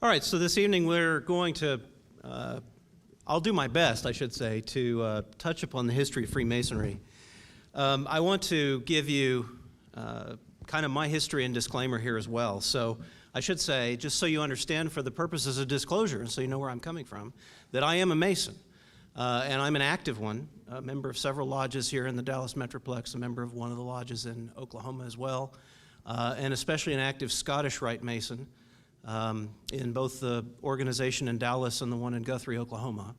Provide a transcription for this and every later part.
All right, so this evening we're going to, I'll do my best, I should say, to touch upon the history of Freemasonry. I want to give you kind of my history and disclaimer here as well. So I should say, just so you understand for the purposes of disclosure and so you know where I'm coming from, that I am a Mason, and I'm an active one, a member of several lodges here in the Dallas Metroplex, a member of one of the lodges in Oklahoma as well, and especially an active Scottish Rite Mason in both the organization in Dallas and the one in Guthrie, Oklahoma.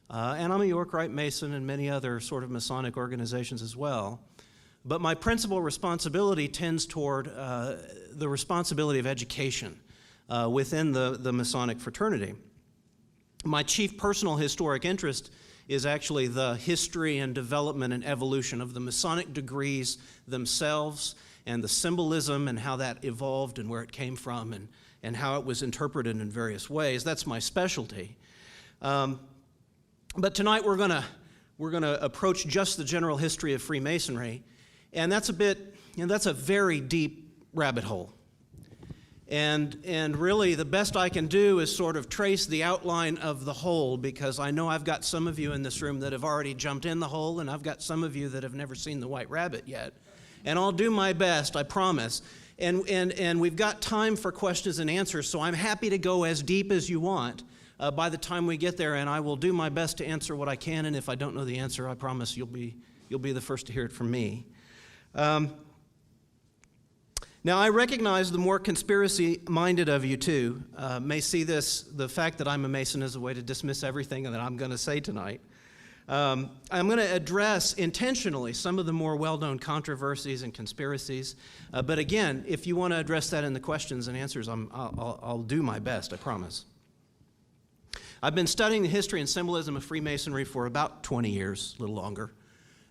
And I'm a York Rite Mason and many other sort of Masonic organizations as well. But my principal responsibility tends toward the responsibility of education within the Masonic fraternity. My chief personal historic interest is actually the history and development and evolution of the Masonic degrees themselves and the symbolism and how that evolved and where it came from and how it was interpreted in various ways. That's my specialty. But tonight we're gonna approach just the general history of Freemasonry, and that's a very deep rabbit hole. And really the best I can do is sort of trace the outline of the hole, because I know I've got some of you in this room that have already jumped in the hole, and I've got some of you that have never seen the White Rabbit yet. And I'll do my best, I promise. And we've got time for questions and answers, so I'm happy to go as deep as you want by the time we get there, and I will do my best to answer what I can, and if I don't know the answer, I promise you'll be the first to hear it from me. Now, I recognize the more conspiracy-minded of you, too, may see the fact that I'm a Mason, as a way to dismiss everything that I'm going to say tonight. I'm going to address intentionally some of the more well-known controversies and conspiracies, but again, if you want to address that in the questions and answers, I'll do my best, I promise. I've been studying the history and symbolism of Freemasonry for about 20 years, a little longer,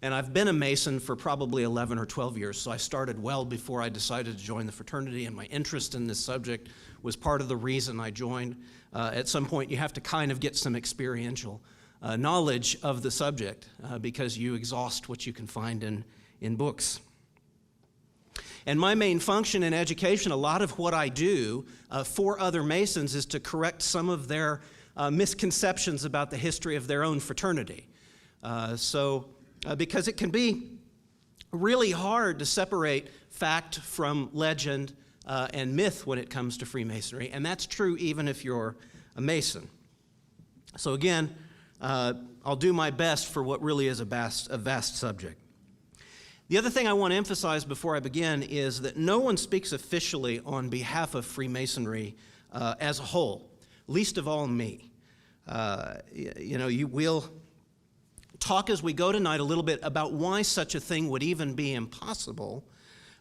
and I've been a Mason for probably 11 or 12 years, so I started well before I decided to join the fraternity, and my interest in this subject was part of the reason I joined. At some point, you have to kind of get some experiential knowledge of the subject because you exhaust what you can find in books. And my main function in education, a lot of what I do for other Masons, is to correct some of their misconceptions about the history of their own fraternity. Because it can be really hard to separate fact from legend and myth when it comes to Freemasonry, and that's true even if you're a Mason. So again, I'll do my best for what really is a vast subject. The other thing I want to emphasize before I begin is that no one speaks officially on behalf of Freemasonry as a whole, least of all me. We'll talk as we go tonight a little bit about why such a thing would even be impossible,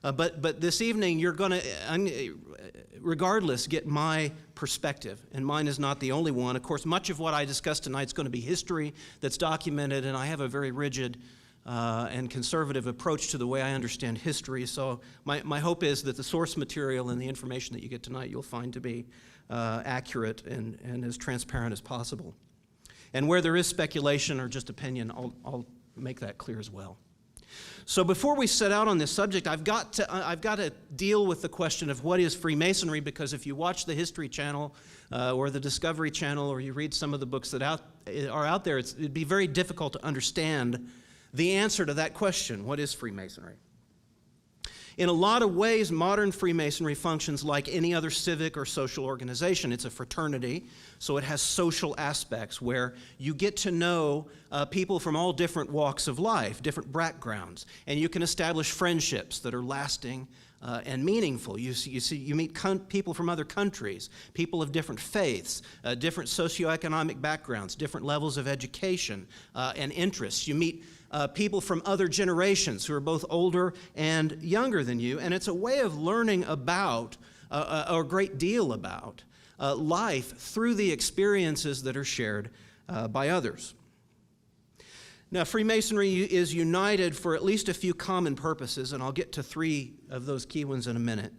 but this evening you're going to, regardless, get my perspective, and mine is not the only one. Of course, much of what I discuss tonight is going to be history that's documented, and I have a very rigid and conservative approach to the way I understand history, so my hope is that the source material and the information that you get tonight you'll find to be accurate and as transparent as possible. And where there is speculation or just opinion, I'll make that clear as well. So before we set out on this subject, I've got to deal with the question of what is Freemasonry, because if you watch the History Channel or the Discovery Channel, or you read some of the books that are out there, it'd be very difficult to understand the answer to that question: what is Freemasonry? In a lot of ways, modern Freemasonry functions like any other civic or social organization. It's a fraternity, so it has social aspects where you get to know people from all different walks of life, different backgrounds, and you can establish friendships that are lasting and meaningful. You meet people from other countries, people of different faiths, different socioeconomic backgrounds, different levels of education and interests. You meet people from other generations who are both older and younger than you, and it's a way of learning about, a great deal about, life through the experiences that are shared by others. Now, Freemasonry is united for at least a few common purposes, and I'll get to 3 of those key ones in a minute.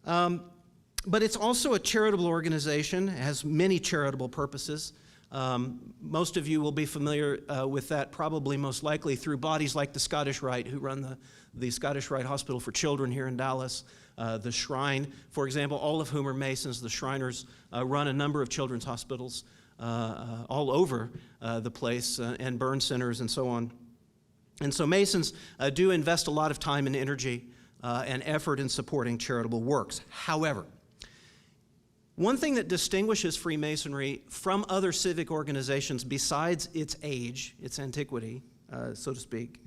But it's also a charitable organization, it has many charitable purposes. Most of you will be familiar with that, probably most likely through bodies like the Scottish Rite, who run the Scottish Rite Hospital for Children here in Dallas. The Shrine, for example, all of whom are Masons. The Shriners run a number of children's hospitals all over the place, and burn centers and so on. And so Masons do invest a lot of time and energy and effort in supporting charitable works. However, one thing that distinguishes Freemasonry from other civic organizations, besides its age, its antiquity, so to speak,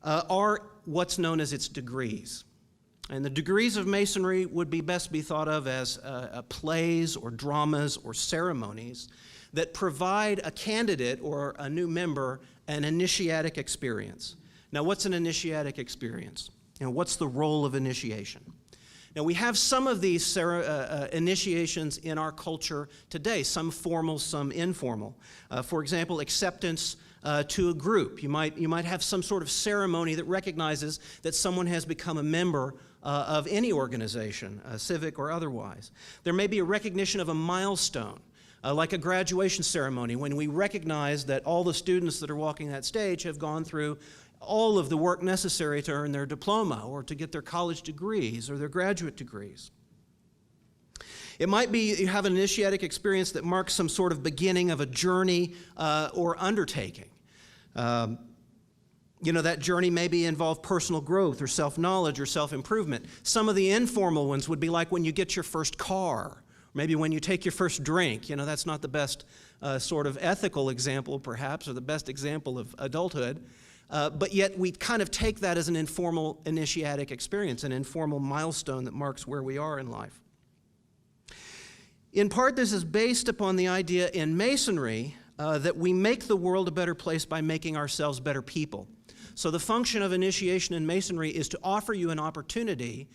are what's known as its degrees. And the degrees of Masonry would be best be thought of as plays or dramas or ceremonies that provide a candidate or a new member an initiatic experience. Now, what's an initiatic experience? And what's the role of initiation? Now, we have some of these initiations in our culture today, some formal, some informal. For example, acceptance to a group. You might have some sort of ceremony that recognizes that someone has become a member of any organization, civic or otherwise. There may be a recognition of a milestone, like a graduation ceremony, when we recognize that all the students that are walking that stage have gone through all of the work necessary to earn their diploma or to get their college degrees or their graduate degrees. It might be you have an initiatic experience that marks some sort of beginning of a journey or undertaking. That journey maybe involve personal growth or self-knowledge or self-improvement. Some of the informal ones would be like when you get your first car, maybe when you take your first drink. That's not the best sort of ethical example, perhaps, or the best example of adulthood. But yet we kind of take that as an informal initiatic experience, an informal milestone that marks where we are in life. In part, this is based upon the idea in Masonry that we make the world a better place by making ourselves better people. So the function of initiation in Masonry is to offer you an opportunity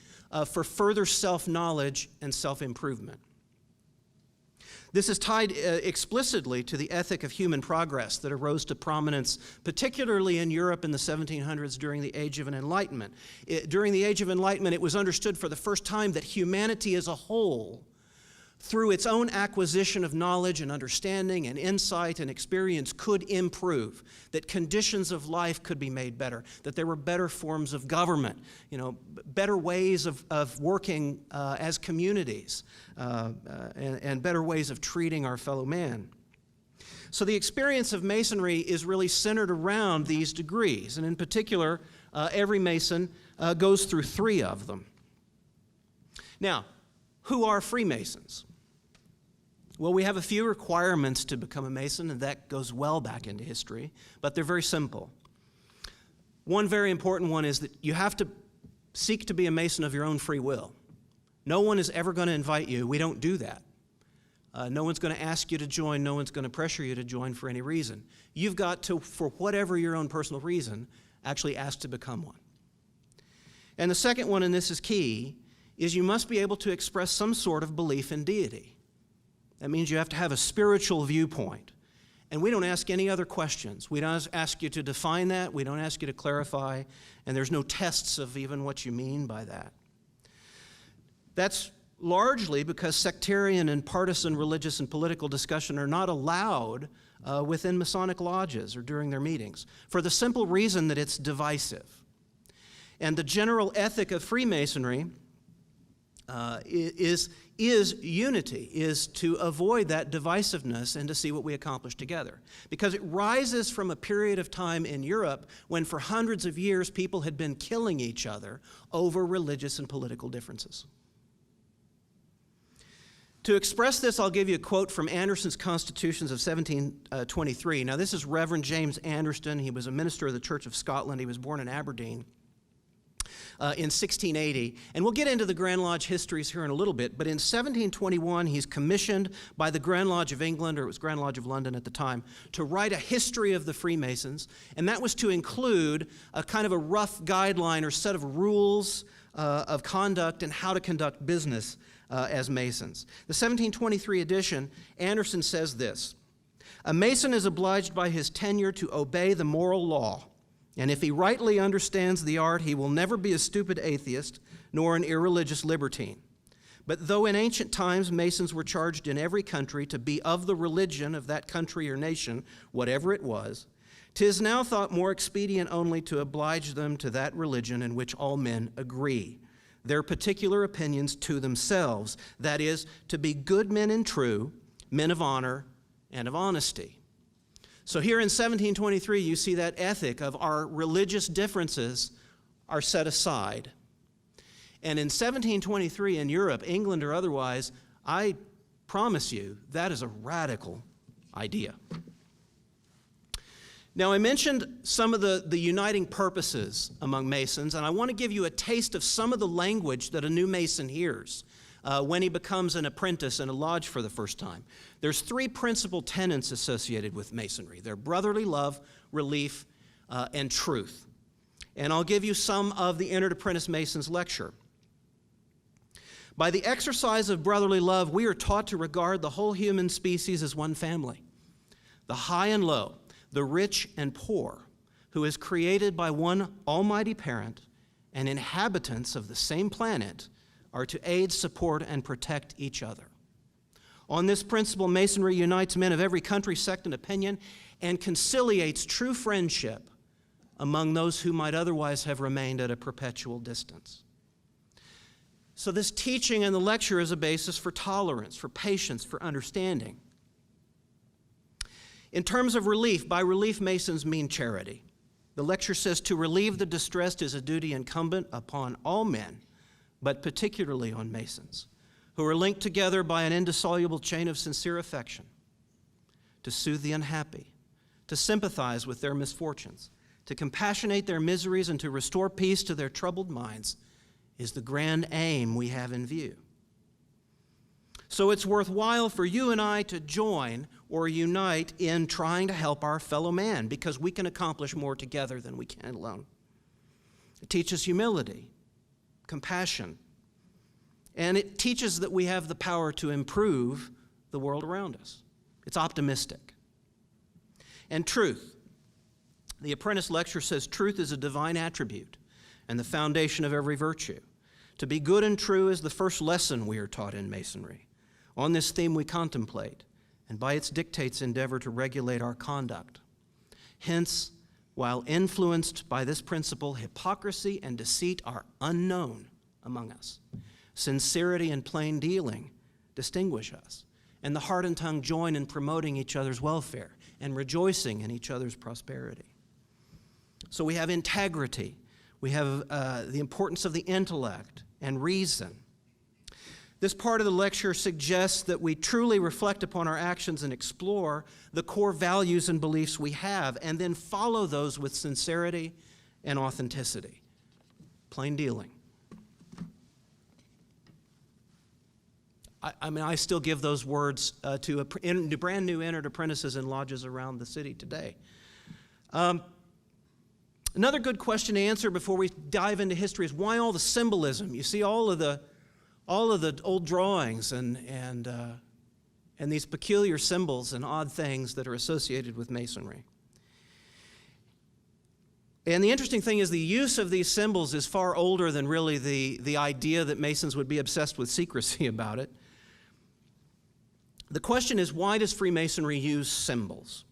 for further self-knowledge and self-improvement. This is tied explicitly to the ethic of human progress that arose to prominence, particularly in Europe in the 1700s during the Age of Enlightenment. During the Age of Enlightenment, it was understood for the first time that humanity as a whole, through its own acquisition of knowledge and understanding and insight and experience, could improve, that conditions of life could be made better, that there were better forms of government, better ways of working as communities, and better ways of treating our fellow man. So the experience of Masonry is really centered around these degrees, and in particular, every Mason goes through 3 of them. Now, who are Freemasons? Well, we have a few requirements to become a Mason, and that goes well back into history, but they're very simple. One very important one is that you have to seek to be a Mason of your own free will. No one is ever going to invite you. We don't do that. No one's going to ask you to join. No one's going to pressure you to join for any reason. You've got to, for whatever your own personal reason, actually ask to become one. And the second one, and this is key, is you must be able to express some sort of belief in deity. That means you have to have a spiritual viewpoint. And we don't ask any other questions. We don't ask you to define that. We don't ask you to clarify. And there's no tests of even what you mean by that. That's largely because sectarian and partisan religious and political discussion are not allowed within Masonic lodges or during their meetings, for the simple reason that it's divisive. And the general ethic of Freemasonry is unity, is to avoid that divisiveness and to see what we accomplish together. Because it rises from a period of time in Europe when for hundreds of years people had been killing each other over religious and political differences. To express this, I'll give you a quote from Anderson's Constitutions of 1723. Now, this is Reverend James Anderson. He was a minister of the Church of Scotland. He was born in Aberdeen in 1680. And we'll get into the Grand Lodge histories here in a little bit, but in 1721, he's commissioned by the Grand Lodge of England, or it was Grand Lodge of London at the time, to write a history of the Freemasons, and that was to include a kind of a rough guideline or set of rules of conduct and how to conduct business as Masons. The 1723 edition, Anderson says this: "A Mason is obliged by his tenure to obey the moral law, and if he rightly understands the art, he will never be a stupid atheist nor an irreligious libertine. But though in ancient times Masons were charged in every country to be of the religion of that country or nation, whatever it was, 'tis now thought more expedient only to oblige them to that religion in which all men agree, their particular opinions to themselves, that is, to be good men and true, men of honor and of honesty. So here in 1723, you see that ethic of our religious differences are set aside. And in 1723 in Europe, England or otherwise, I promise you, that is a radical idea. Now, I mentioned some of the uniting purposes among Masons, and I want to give you a taste of some of the language that a new Mason hears when he becomes an apprentice in a lodge for the first time. There's three principal tenets associated with Masonry. They're brotherly love, relief, and truth. And I'll give you some of the Entered Apprentice Mason's lecture. By the exercise of brotherly love, we are taught to regard the whole human species as one family, the high and low, the rich and poor, who is created by one almighty parent, and inhabitants of the same planet are to aid, support, and protect each other. On this principle, Masonry unites men of every country, sect, and opinion, and conciliates true friendship among those who might otherwise have remained at a perpetual distance. So this teaching and the lecture is a basis for tolerance, for patience, for understanding. In terms of relief, by relief, Masons mean charity. The lecture says to relieve the distressed is a duty incumbent upon all men, but particularly on Masons, who are linked together by an indissoluble chain of sincere affection, to soothe the unhappy, to sympathize with their misfortunes, to compassionate their miseries, and to restore peace to their troubled minds is the grand aim we have in view. So it's worthwhile for you and I to join or unite in trying to help our fellow man, because we can accomplish more together than we can alone. It teaches humility, compassion, and it teaches that we have the power to improve the world around us. It's optimistic. And truth. The apprentice lecture says truth is a divine attribute and the foundation of every virtue. To be good and true is the first lesson we are taught in Masonry. On this theme we contemplate, and by its dictates endeavor to regulate our conduct. Hence, while influenced by this principle, hypocrisy and deceit are unknown among us. Sincerity and plain dealing distinguish us, and the heart and tongue join in promoting each other's welfare and rejoicing in each other's prosperity. So we have integrity. We have the importance of the intellect and reason. This part of the lecture suggests that we truly reflect upon our actions and explore the core values and beliefs we have, and then follow those with sincerity and authenticity. Plain dealing. I still give those words to brand new entered apprentices in lodges around the city today. Another good question to answer before we dive into history is why all the symbolism? You see all of the old drawings and these peculiar symbols and odd things that are associated with Masonry. And the interesting thing is the use of these symbols is far older than really the idea that Masons would be obsessed with secrecy about it. The question is, why does Freemasonry use symbols?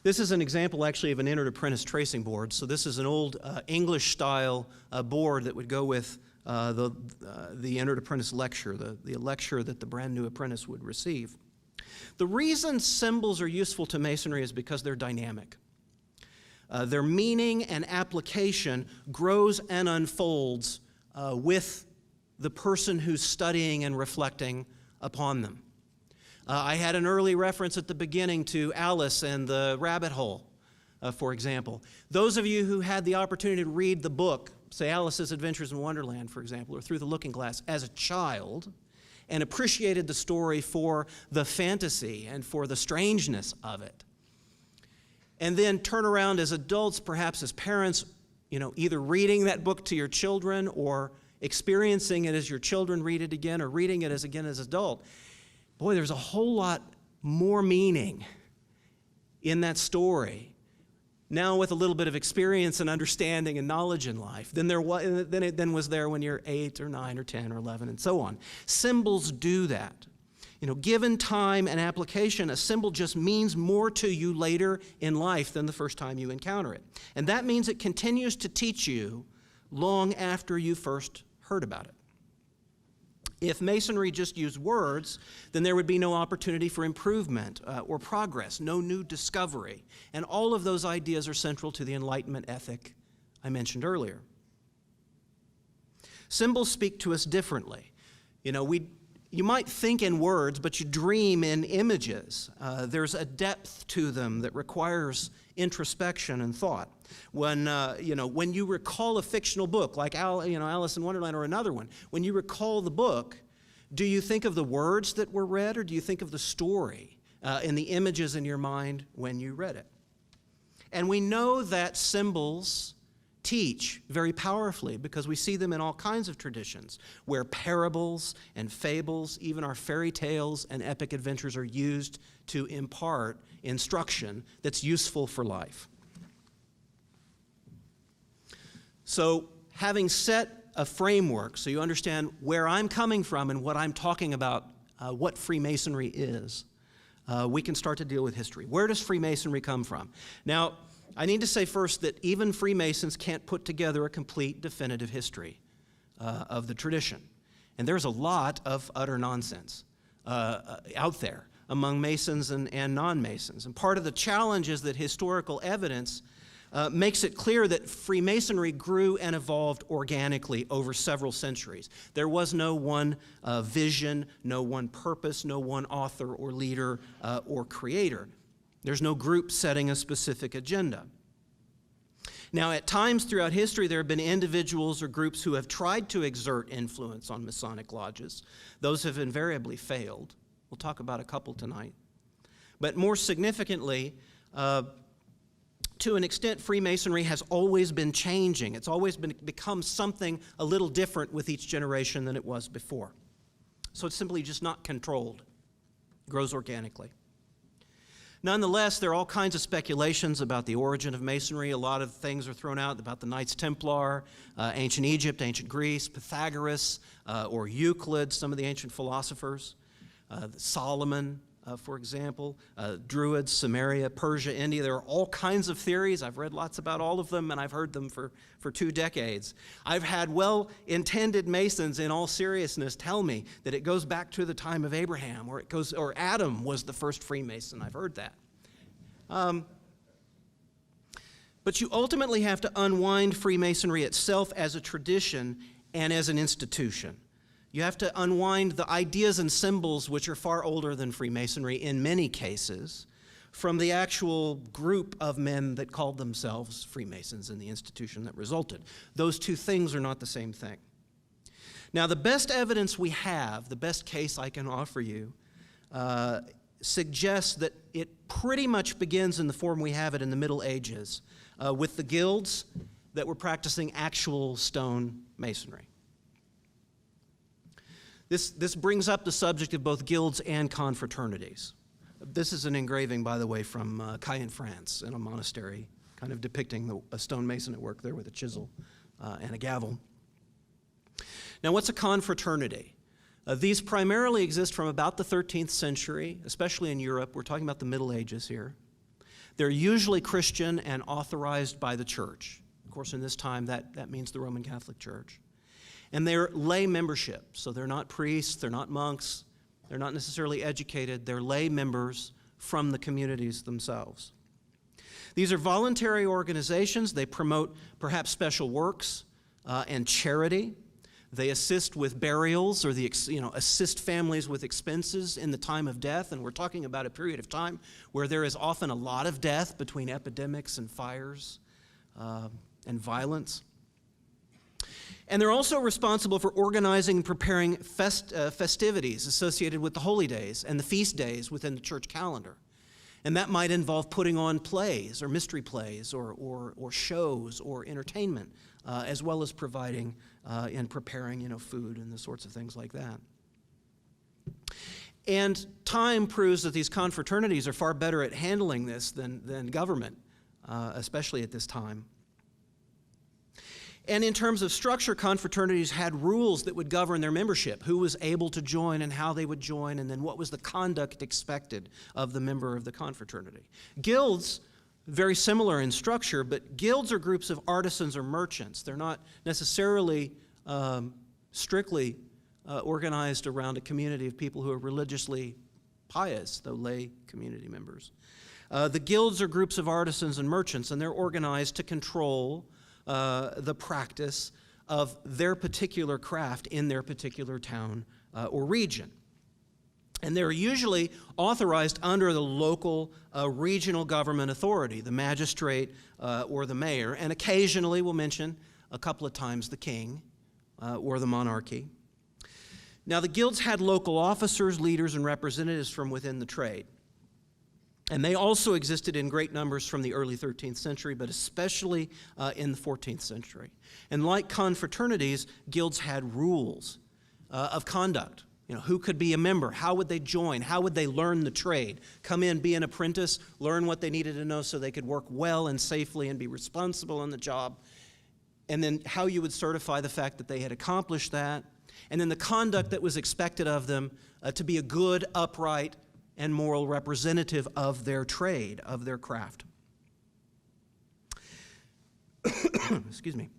This is an example, actually, of an entered apprentice tracing board. So this is an old English-style board that would go with the entered apprentice lecture, the lecture that the brand new apprentice would receive. The reason symbols are useful to Masonry is because they're dynamic. Their meaning and application grows and unfolds with the person who's studying and reflecting upon them. I had an early reference at the beginning to Alice and the rabbit hole, for example. Those of you who had the opportunity to read the book, say Alice's Adventures in Wonderland, for example, or Through the Looking Glass, as a child, and appreciated the story for the fantasy and for the strangeness of it, and then turn around as adults, perhaps as parents, either reading that book to your children or experiencing it as your children read it again, or reading it as adult. Boy, there's a whole lot more meaning in that story now with a little bit of experience and understanding and knowledge in life than it was there when you're 8 or 9 or 10 or 11 and so on. Symbols do that. Given time and application, a symbol just means more to you later in life than the first time you encounter it. And that means it continues to teach you long after you first heard about it. If Masonry just used words, then there would be no opportunity for improvement or progress, no new discovery. And all of those ideas are central to the Enlightenment ethic I mentioned earlier. Symbols speak to us differently. You might think in words, but you dream in images. There's a depth to them that requires introspection and thought. When you recall a fictional book like Alice in Wonderland or another one, when you recall the book, do you think of the words that were read, or do you think of the story and the images in your mind when you read it? And we know that symbols teach very powerfully because we see them in all kinds of traditions where parables and fables, even our fairy tales and epic adventures, are used to impart instruction that's useful for life. So, having set a framework so you understand where I'm coming from and what I'm talking about, what Freemasonry is, we can start to deal with history. Where does Freemasonry come from? Now, I need to say first that even Freemasons can't put together a complete, definitive history of the tradition. And there's a lot of utter nonsense out there among Masons and non-Masons. And part of the challenge is that historical evidence makes it clear that Freemasonry grew and evolved organically over several centuries. There was no one vision, no one purpose, no one author or leader or creator. There's no group setting a specific agenda. Now, at times throughout history, there have been individuals or groups who have tried to exert influence on Masonic lodges. Those have invariably failed. We'll talk about a couple tonight. But more significantly, to an extent, Freemasonry has always been changing. It's always become something a little different with each generation than it was before. So it's simply just not controlled. It grows organically. Nonetheless, there are all kinds of speculations about the origin of Masonry. A lot of things are thrown out about the Knights Templar, ancient Egypt, ancient Greece, Pythagoras, or Euclid, some of the ancient philosophers, Solomon, for example, Druids, Samaria, Persia, India. There are all kinds of theories. I've read lots about all of them, and I've heard them for 2 decades. I've had well-intended Masons, in all seriousness, tell me that it goes back to the time of Abraham, or Adam was the first Freemason. I've heard that. But you ultimately have to unwind Freemasonry itself as a tradition and as an institution. You have to unwind the ideas and symbols, which are far older than Freemasonry in many cases, from the actual group of men that called themselves Freemasons and the institution that resulted. Those two things are not the same thing. Now, the best evidence we have, the best case I can offer you, suggests that it pretty much begins in the form we have it in the Middle Ages, with the guilds that were practicing actual stone masonry. This brings up the subject of both guilds and confraternities. This is an engraving, by the way, from Caen, France, in a monastery, kind of depicting a stonemason at work there with a chisel and a gavel. Now, what's a confraternity? These primarily exist from about the 13th century, especially in Europe. We're talking about the Middle Ages here. They're usually Christian and authorized by the church. Of course, in this time, that means the Roman Catholic Church. And they're lay membership, so they're not priests, they're not monks, they're not necessarily educated, they're lay members from the communities themselves. These are voluntary organizations. They promote perhaps special works and charity. They assist with burials or assist families with expenses in the time of death, and we're talking about a period of time where there is often a lot of death between epidemics and fires and violence. And they're also responsible for organizing and preparing festivities associated with the holy days and the feast days within the church calendar. And that might involve putting on plays or mystery plays or shows or entertainment, as well as providing and preparing food and the sorts of things like that. And time proves that these confraternities are far better at handling this than government. especially at this time. And in terms of structure, confraternities had rules that would govern their membership, who was able to join and how they would join, and then what was the conduct expected of the member of the confraternity. Guilds, very similar in structure, but guilds are groups of artisans or merchants. They're not necessarily strictly organized around a community of people who are religiously pious, though lay community members. The guilds are groups of artisans and merchants, and they're organized to control the practice of their particular craft in their particular town or region. And they're usually authorized under the local regional government authority, the magistrate or the mayor, and occasionally we'll mention a couple of times the king or the monarchy. Now, the guilds had local officers, leaders, and representatives from within the trade. And they also existed in great numbers from the early 13th century, but especially in the 14th century. And like confraternities, guilds had rules of conduct. You know, who could be a member? How would they join? How would they learn the trade? Come in, be an apprentice, learn what they needed to know so they could work well and safely and be responsible on the job. And then how you would certify the fact that they had accomplished that. And then the conduct that was expected of them to be a good, upright, and moral representative of their trade, of their craft. Excuse me.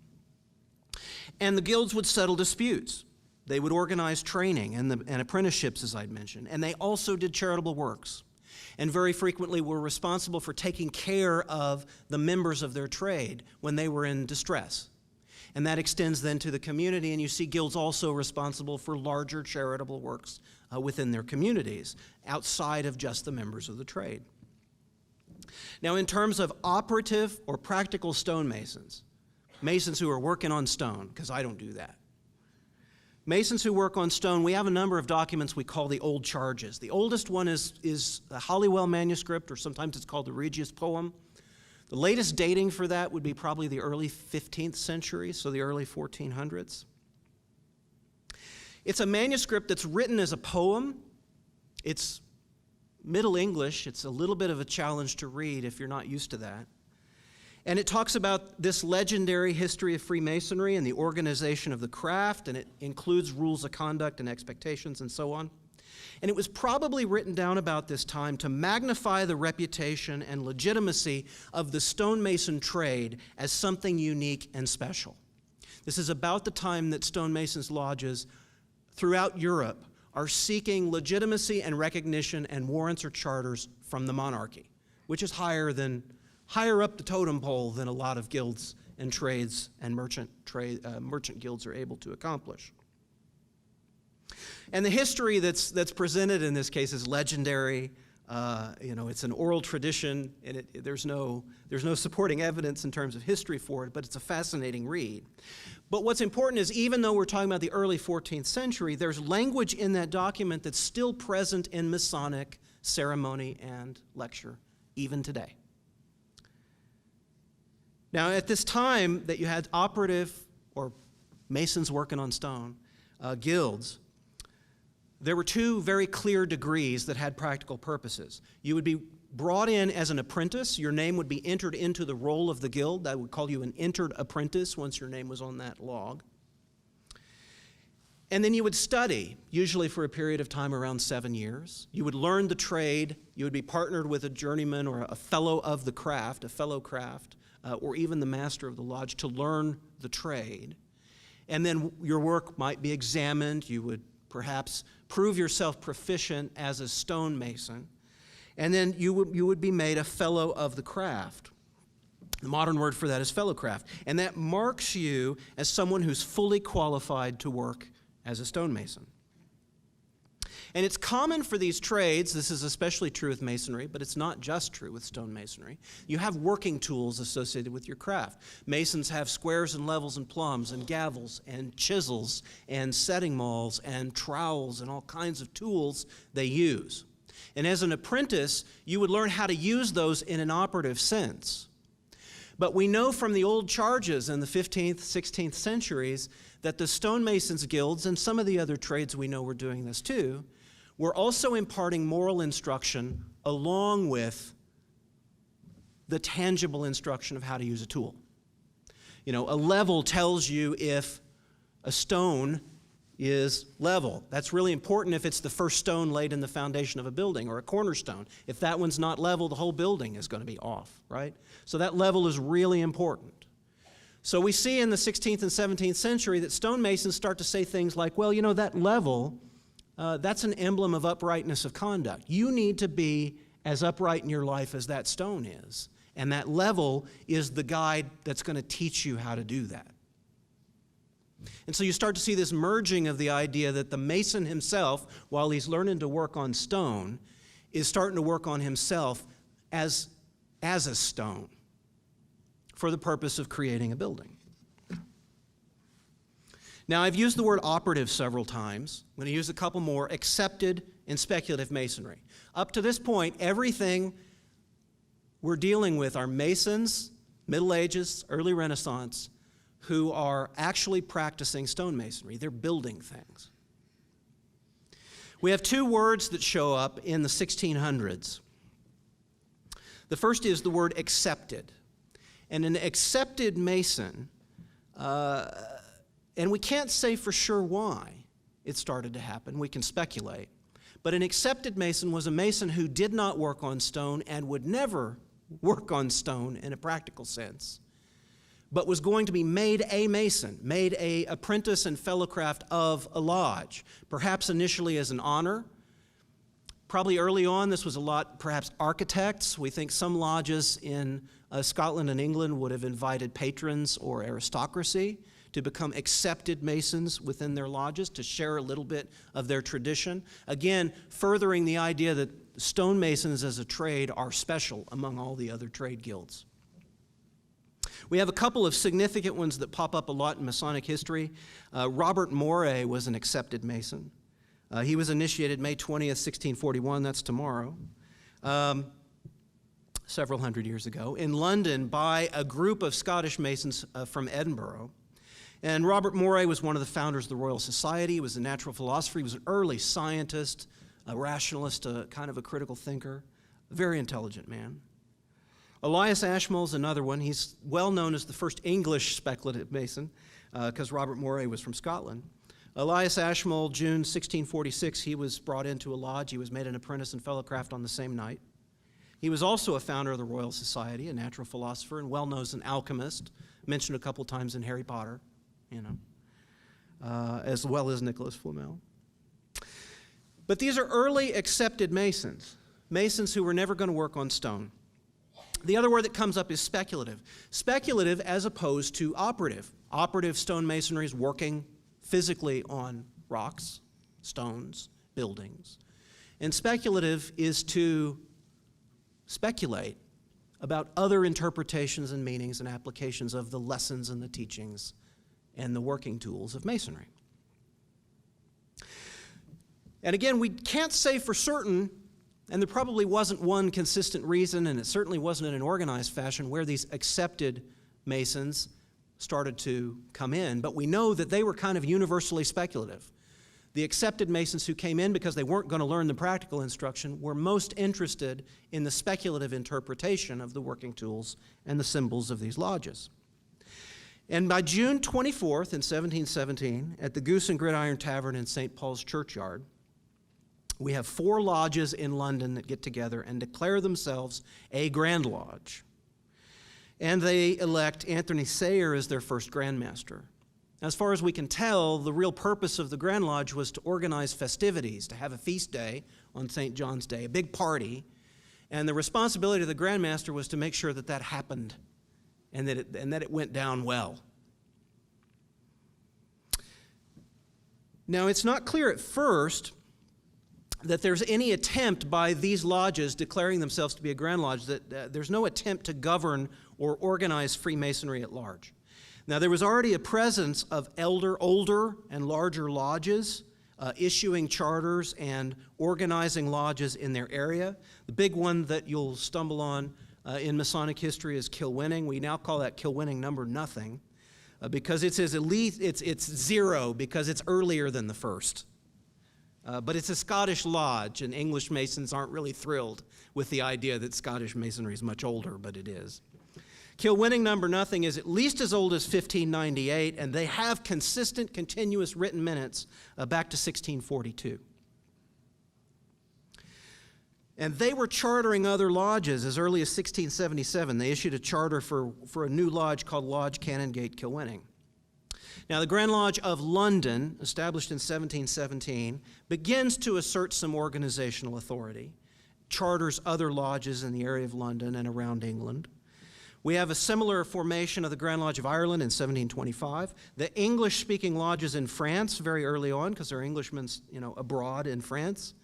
And the guilds would settle disputes. They would organize training and apprenticeships, as I'd mentioned. And they also did charitable works, and very frequently were responsible for taking care of the members of their trade when they were in distress. And that extends then to the community, and you see guilds also responsible for larger charitable works within their communities, outside of just the members of the trade. Now, in terms of operative or practical stonemasons, masons who are working on stone, because I don't do that. Masons who work on stone, we have a number of documents we call the old charges. The oldest one is the Holywell manuscript, or sometimes it's called the Regius Poem. The latest dating for that would be probably the early 15th century, so the early 1400s. It's a manuscript that's written as a poem. It's Middle English. It's a little bit of a challenge to read if you're not used to that. And it talks about this legendary history of Freemasonry and the organization of the craft, and it includes rules of conduct and expectations and so on. And it was probably written down about this time to magnify the reputation and legitimacy of the stonemason trade as something unique and special. This is about the time that stonemasons' lodges throughout Europe are seeking legitimacy and recognition and warrants or charters from the monarchy, which is higher up the totem pole than a lot of guilds and trades and merchant guilds are able to accomplish. And the history that's presented in this case is legendary. It's an oral tradition, and there's no supporting evidence in terms of history for it, but it's a fascinating read. But what's important is, even though we're talking about the early 14th century, there's language in that document that's still present in Masonic ceremony and lecture, even today. Now, at this time that you had operative or masons working on stone guilds, there were two very clear degrees that had practical purposes. You would be brought in as an apprentice. Your name would be entered into the roll of the guild. That would call you an entered apprentice once your name was on that log. And then you would study, usually for a period of time around 7 years. You would learn the trade. You would be partnered with a journeyman or a fellow of the craft, a fellow craft, or even the master of the lodge to learn the trade. And then your work might be examined. You would perhaps prove yourself proficient as a stonemason. And then you would be made a fellow of the craft. The modern word for that is fellowcraft. And that marks you as someone who's fully qualified to work as a stonemason. And it's common for these trades, this is especially true with masonry, but it's not just true with stonemasonry. You have working tools associated with your craft. Masons have squares and levels and plumbs and gavels and chisels and setting mauls and trowels and all kinds of tools they use. And as an apprentice, you would learn how to use those in an operative sense. But we know from the old charges in the 15th, 16th centuries that the stonemasons' guilds, and some of the other trades we know were doing this too, were also imparting moral instruction along with the tangible instruction of how to use a tool. You know, a level tells you if a stone is level. That's really important if it's the first stone laid in the foundation of a building, or a cornerstone. If that one's not level, the whole building is going to be off, right? So that level is really important. So we see in the 16th and 17th century that stonemasons start to say things like, well, you know, that level, that's an emblem of uprightness of conduct. You need to be as upright in your life as that stone is. And that level is the guide that's going to teach you how to do that. And so you start to see this merging of the idea that the mason himself, while he's learning to work on stone, is starting to work on himself as a stone for the purpose of creating a building. Now, I've used the word operative several times. I'm going to use a couple more: accepted and speculative masonry. Up to this point, everything we're dealing with are masons, Middle Ages, early Renaissance, who are actually practicing stonemasonry. They're building things. We have two words that show up in the 1600s. The first is the word accepted. And an accepted mason, and we can't say for sure why it started to happen. We can speculate. But an accepted mason was a mason who did not work on stone and would never work on stone in a practical sense, but was going to be made a mason, made a apprentice and fellowcraft of a lodge, perhaps initially as an honor. Probably early on, this was a lot, perhaps architects. We think some lodges in Scotland and England would have invited patrons or aristocracy to become accepted masons within their lodges, to share a little bit of their tradition. Again, furthering the idea that stonemasons as a trade are special among all the other trade guilds. We have a couple of significant ones that pop up a lot in Masonic history. Robert Moray was an accepted mason. He was initiated May 20th, 1641, that's tomorrow, several hundred years ago, in London by a group of Scottish masons from Edinburgh. And Robert Moray was one of the founders of the Royal Society. He was a natural philosopher. He was an early scientist, a rationalist, kind of a critical thinker, a very intelligent man. Elias Ashmole is another one. He's well known as the first English speculative mason because Robert Moray was from Scotland. Elias Ashmole, June 1646, he was brought into a lodge. He was made an apprentice and fellowcraft on the same night. He was also a founder of the Royal Society, a natural philosopher, and well known as an alchemist, mentioned a couple times in Harry Potter, as well as Nicholas Flamel. But these are early accepted masons, masons who were never going to work on stone. The other word that comes up is speculative. Speculative as opposed to operative. Operative stonemasonry is working physically on rocks, stones, buildings. And speculative is to speculate about other interpretations and meanings and applications of the lessons and the teachings and the working tools of masonry. And again, we can't say for certain, and there probably wasn't one consistent reason, and it certainly wasn't in an organized fashion, where these accepted masons started to come in, but we know that they were kind of universally speculative. The accepted masons who came in because they weren't going to learn the practical instruction were most interested in the speculative interpretation of the working tools and the symbols of these lodges. And by June 24th in 1717, at the Goose and Gridiron Tavern in St. Paul's Churchyard, we have 4 lodges in London that get together and declare themselves a Grand Lodge. And they elect Anthony Sayer as their first Grand Master. As far as we can tell, the real purpose of the Grand Lodge was to organize festivities, to have a feast day on St. John's Day, a big party. And the responsibility of the Grand Master was to make sure that that happened and that it went down well. Now, it's not clear at first that there's any attempt by these lodges declaring themselves to be a Grand Lodge, that there's no attempt to govern or organize Freemasonry at large. Now, there was already a presence of older and larger lodges issuing charters and organizing lodges in their area. The big one that you'll stumble on in Masonic history is Kilwinning. We now call that Kilwinning number nothing because it's as elite, it's 0 because it's earlier than the first. But it's a Scottish lodge, and English Masons aren't really thrilled with the idea that Scottish Masonry is much older, but it is. Kilwinning number nothing is at least as old as 1598, and they have consistent, continuous written minutes back to 1642. And they were chartering other lodges as early as 1677. They issued a charter for a new lodge called Lodge Canongate Kilwinning. Now, the Grand Lodge of London, established in 1717, begins to assert some organizational authority, charters other lodges in the area of London and around England. We have a similar formation of the Grand Lodge of Ireland in 1725. The English-speaking lodges in France very early on, because there are Englishmen, abroad in France.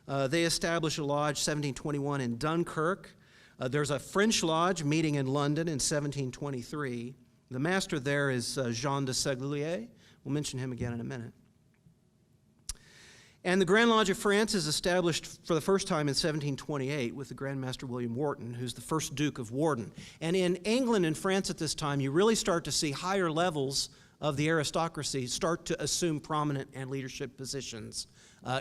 They establish a lodge 1721 in Dunkirk. There's a French lodge meeting in London in 1723. The master there is Jean de Seglier. We'll mention him again in a minute. And the Grand Lodge of France is established for the first time in 1728 with the Grand Master William Wharton, who's the first Duke of Wharton. And in England and France at this time, you really start to see higher levels of the aristocracy start to assume prominent and leadership positions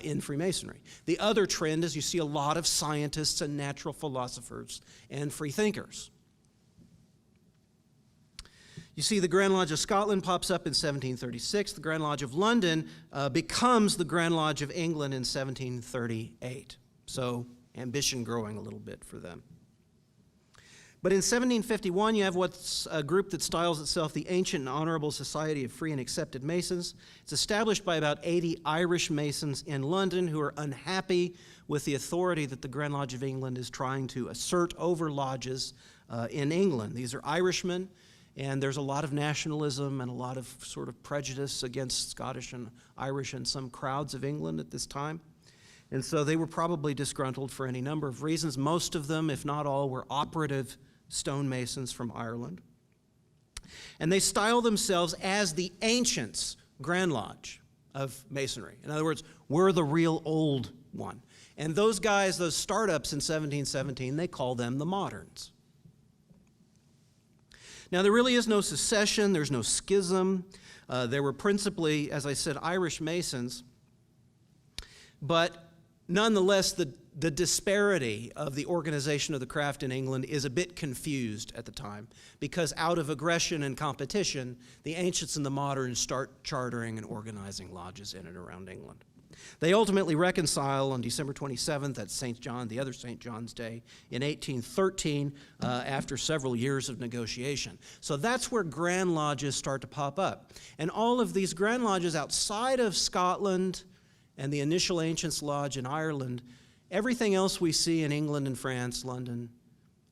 in Freemasonry. The other trend is you see a lot of scientists and natural philosophers and free thinkers. You see the Grand Lodge of Scotland pops up in 1736. The Grand Lodge of London becomes the Grand Lodge of England in 1738. So ambition growing a little bit for them. But in 1751, you have what's a group that styles itself the Ancient and Honorable Society of Free and Accepted Masons. It's established by about 80 Irish Masons in London who are unhappy with the authority that the Grand Lodge of England is trying to assert over lodges in England. These are Irishmen. And there's a lot of nationalism and a lot of sort of prejudice against Scottish and Irish in some crowds of England at this time. And so they were probably disgruntled for any number of reasons. Most of them, if not all, were operative stonemasons from Ireland. And they style themselves as the Ancients' Grand Lodge of Masonry. In other words, we're the real old one. And those guys, those startups in 1717, they call them the Moderns. Now, there really is no secession, there's no schism. There were principally, as I said, Irish Masons. But nonetheless, the disparity of the organization of the craft in England is a bit confused at the time, because out of aggression and competition, the Ancients and the Moderns start chartering and organizing lodges in and around England. They ultimately reconcile on December 27th at St. John, the other St. John's Day, in 1813 after several years of negotiation. So that's where Grand Lodges start to pop up. And all of these Grand Lodges outside of Scotland and the initial Ancients Lodge in Ireland, everything else we see in England and France, London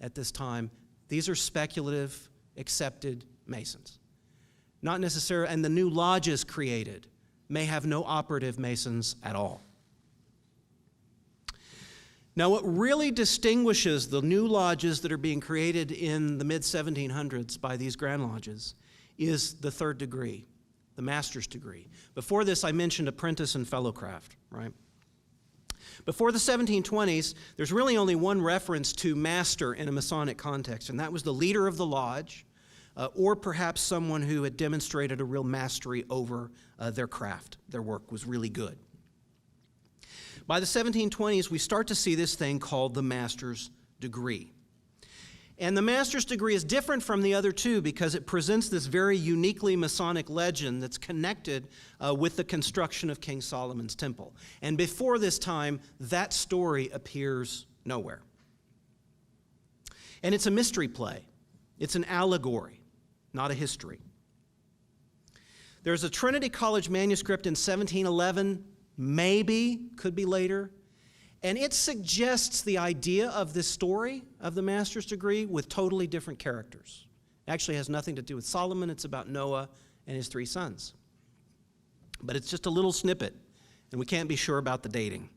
at this time, these are speculative, accepted Masons. Not necessarily, and the new lodges created may have no operative Masons at all. Now, what really distinguishes the new lodges that are being created in the mid-1700s by these Grand Lodges is the third degree, the master's degree. Before this, I mentioned apprentice and fellowcraft, right? Before the 1720s, there's really only one reference to master in a Masonic context, and that was the leader of the lodge, or perhaps someone who had demonstrated a real mastery over their craft. Their work was really good. By the 1720s, we start to see this thing called the master's degree. And the master's degree is different from the other two because it presents this very uniquely Masonic legend that's connected with the construction of King Solomon's temple. And before this time, that story appears nowhere. And it's a mystery play. It's an allegory, not a history. There's a Trinity College manuscript in 1711, maybe, could be later, and it suggests the idea of this story of the master's degree with totally different characters. It actually has nothing to do with Solomon. It's about Noah and his 3 sons. But it's just a little snippet, and we can't be sure about the dating.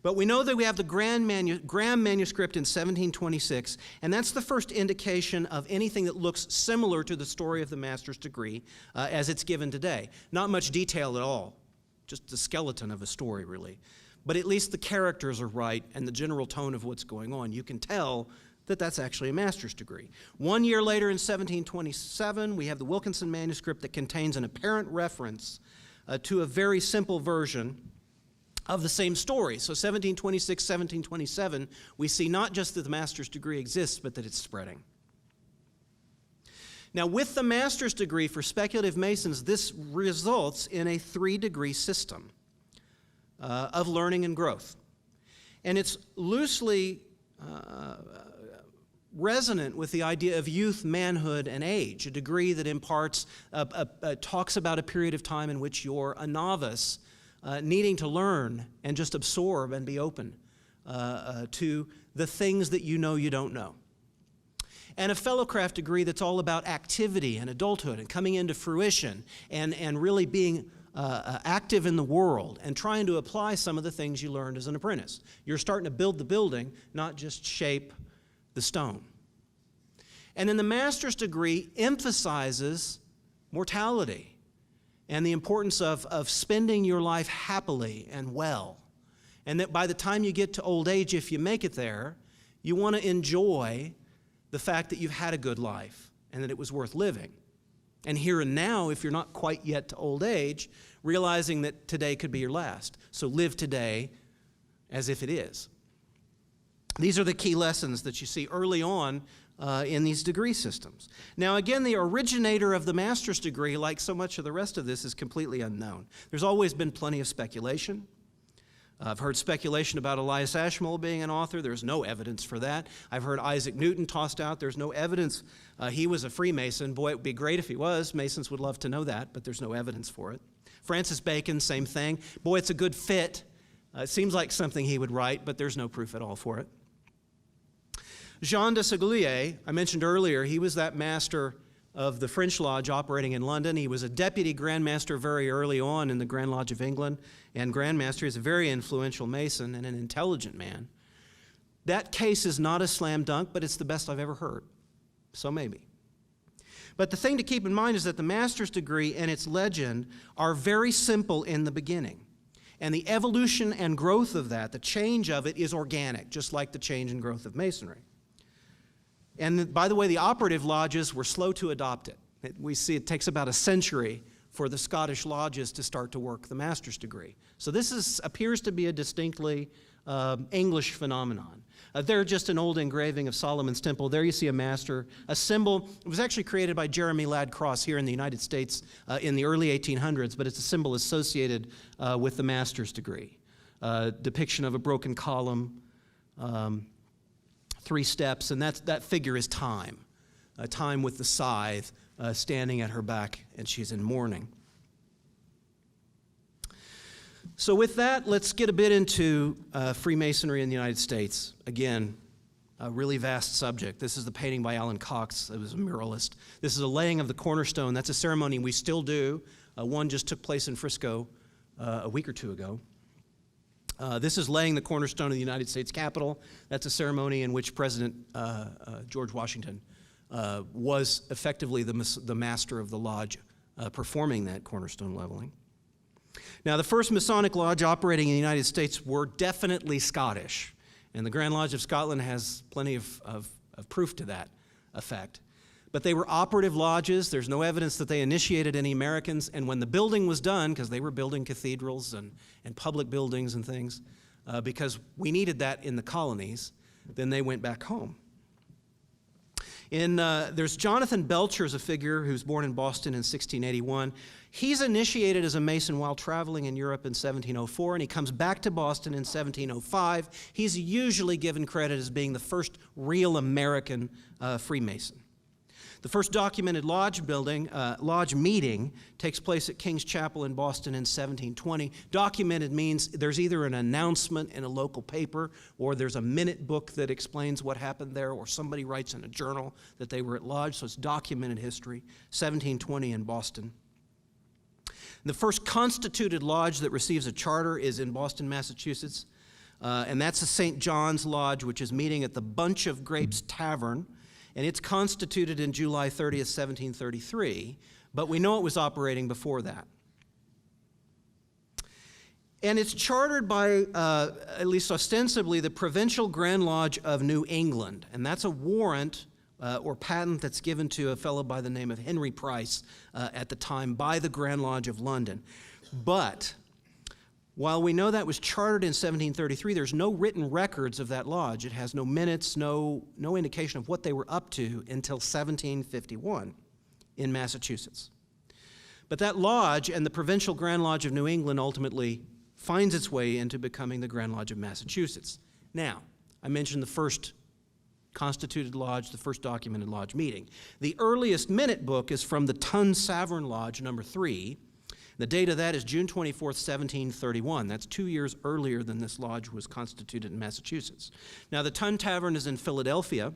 But we know that we have the Graham manuscript in 1726, and that's the first indication of anything that looks similar to the story of the master's degree as it's given today. Not much detail at all, just the skeleton of a story, really. But at least the characters are right and the general tone of what's going on. You can tell that that's actually a master's degree. 1 year later in 1727, we have the Wilkinson manuscript that contains an apparent reference to a very simple version of the same story. So 1726, 1727, we see not just that the master's degree exists, but that it's spreading. Now, with the master's degree for speculative Masons, this results in a 3-degree system of learning and growth. And it's loosely resonant with the idea of youth, manhood, and age, a degree that imparts, talks about a period of time in which you're a novice, needing to learn and just absorb and be open to the things that you know you don't know. And a fellowcraft degree that's all about activity and adulthood and coming into fruition and really being active in the world and trying to apply some of the things you learned as an apprentice. You're starting to build the building, not just shape the stone. And then the master's degree emphasizes mortality and the importance of spending your life happily and well. And that by the time you get to old age, if you make it there, you want to enjoy the fact that you've had a good life and that it was worth living. And here and now, if you're not quite yet to old age, realizing that today could be your last. So live today as if it is. These are the key lessons that you see early on in these degree systems. Now, again, the originator of the master's degree, like so much of the rest of this, is completely unknown. There's always been plenty of speculation. I've heard speculation about Elias Ashmole being an author. There's no evidence for that. I've heard Isaac Newton tossed out. There's no evidence he was a Freemason. Boy, it would be great if he was. Masons would love to know that, but there's no evidence for it. Francis Bacon, same thing. Boy, it's a good fit. It seems like something he would write, but there's no proof at all for it. Jean de Ségulier, I mentioned earlier, he was that master of the French Lodge operating in London. He was a deputy Grand Master very early on in the Grand Lodge of England, and Grand Master is a very influential Mason and an intelligent man. That case is not a slam dunk, but it's the best I've ever heard. So maybe. But the thing to keep in mind is that the master's degree and its legend are very simple in the beginning. And the evolution and growth of that, the change of it, is organic, just like the change and growth of Masonry. And by the way, the operative lodges were slow to adopt it. We see it takes about a century for the Scottish lodges to start to work the master's degree. So this appears to be a distinctly English phenomenon. They're just an old engraving of Solomon's Temple. There you see a master, a symbol. It was actually created by Jeremy Ladd Cross here in the United States in the early 1800s, but it's a symbol associated with the master's degree. Depiction of a broken column, 3 steps, and that figure is time. Time with the scythe standing at her back, and she's in mourning. So with that, let's get a bit into Freemasonry in the United States. Again, a really vast subject. This is the painting by Alan Cox. It was a muralist. This is a laying of the cornerstone. That's a ceremony we still do. One just took place in Frisco a week or 2 ago. This is laying the cornerstone of the United States Capitol. That's a ceremony in which President George Washington was effectively the master of the lodge performing that cornerstone leveling. Now, the first Masonic lodge operating in the United States were definitely Scottish, and the Grand Lodge of Scotland has plenty of proof to that effect. But they were operative lodges. There's no evidence that they initiated any Americans. And when the building was done, because they were building cathedrals and public buildings and things, because we needed that in the colonies, then they went back home. There's Jonathan Belcher, a figure who's born in Boston in 1681. He's initiated as a Mason while traveling in Europe in 1704, and he comes back to Boston in 1705. He's usually given credit as being the first real American Freemason. The first documented lodge meeting takes place at King's Chapel in Boston in 1720. Documented means there's either an announcement in a local paper, or there's a minute book that explains what happened there, or somebody writes in a journal that they were at lodge, so it's documented history, 1720 in Boston. The first constituted lodge that receives a charter is in Boston, Massachusetts, and that's the St. John's Lodge, which is meeting at the Bunch of Grapes Tavern. And it's constituted in July 30th, 1733, but we know it was operating before that. And it's chartered by, at least ostensibly, the Provincial Grand Lodge of New England. And that's a warrant or patent that's given to a fellow by the name of Henry Price at the time by the Grand Lodge of London. But While we know that was chartered in 1733, there's no written records of that lodge. It has no minutes, no indication of what they were up to until 1751 in Massachusetts. But that lodge and the Provincial Grand Lodge of New England ultimately finds its way into becoming the Grand Lodge of Massachusetts. Now, I mentioned the first constituted lodge, the first documented lodge meeting. The earliest minute book is from the Tun Savern Lodge, number 3. The date of that is June 24th, 1731. That's 2 years earlier than this lodge was constituted in Massachusetts. Now, the Tun Tavern is in Philadelphia.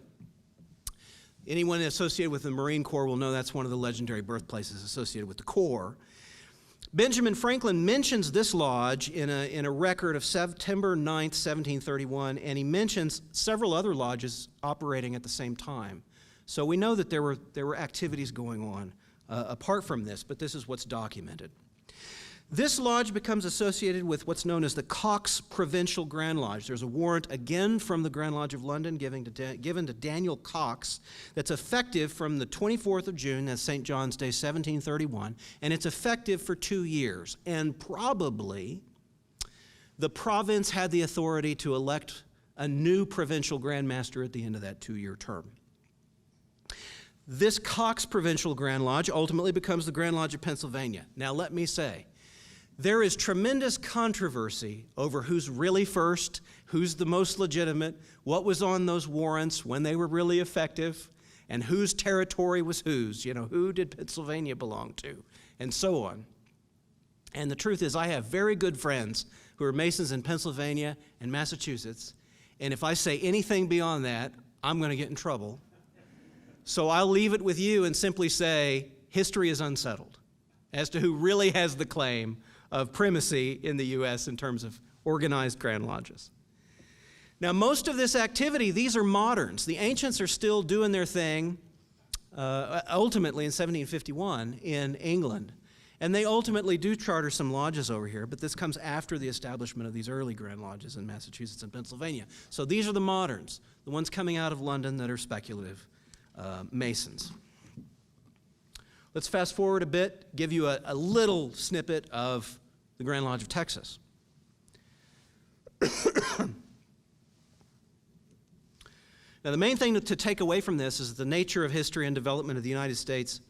Anyone associated with the Marine Corps will know that's one of the legendary birthplaces associated with the Corps. Benjamin Franklin mentions this lodge in a record of September 9th, 1731, and he mentions several other lodges operating at the same time. So we know that there were activities going on apart from this, but this is what's documented. This lodge becomes associated with what's known as the Cox Provincial Grand Lodge. There's a warrant again from the Grand Lodge of London given to Daniel Cox that's effective from the 24th of June, that's St. John's Day, 1731, and it's effective for 2 years. And probably the province had the authority to elect a new provincial Grand Master at the end of that 2-year term. This Cox Provincial Grand Lodge ultimately becomes the Grand Lodge of Pennsylvania. Now let me say, there is tremendous controversy over who's really first, who's the most legitimate, what was on those warrants, when they were really effective, and whose territory was whose. You know, who did Pennsylvania belong to, and so on. And the truth is, I have very good friends who are Masons in Pennsylvania and Massachusetts, and if I say anything beyond that, I'm going to get in trouble. So I'll leave it with you and simply say, history is unsettled as to who really has the claim of primacy in the U.S. in terms of organized Grand Lodges. Now, most of this activity, these are moderns. The ancients are still doing their thing, ultimately in 1751 in England. And they ultimately do charter some lodges over here, but this comes after the establishment of these early Grand Lodges in Massachusetts and Pennsylvania. So these are the moderns, the ones coming out of London that are speculative Masons. Let's fast forward a bit, give you a little snippet of the Grand Lodge of Texas. Now, the main thing to take away from this is that the nature of history and development of the United States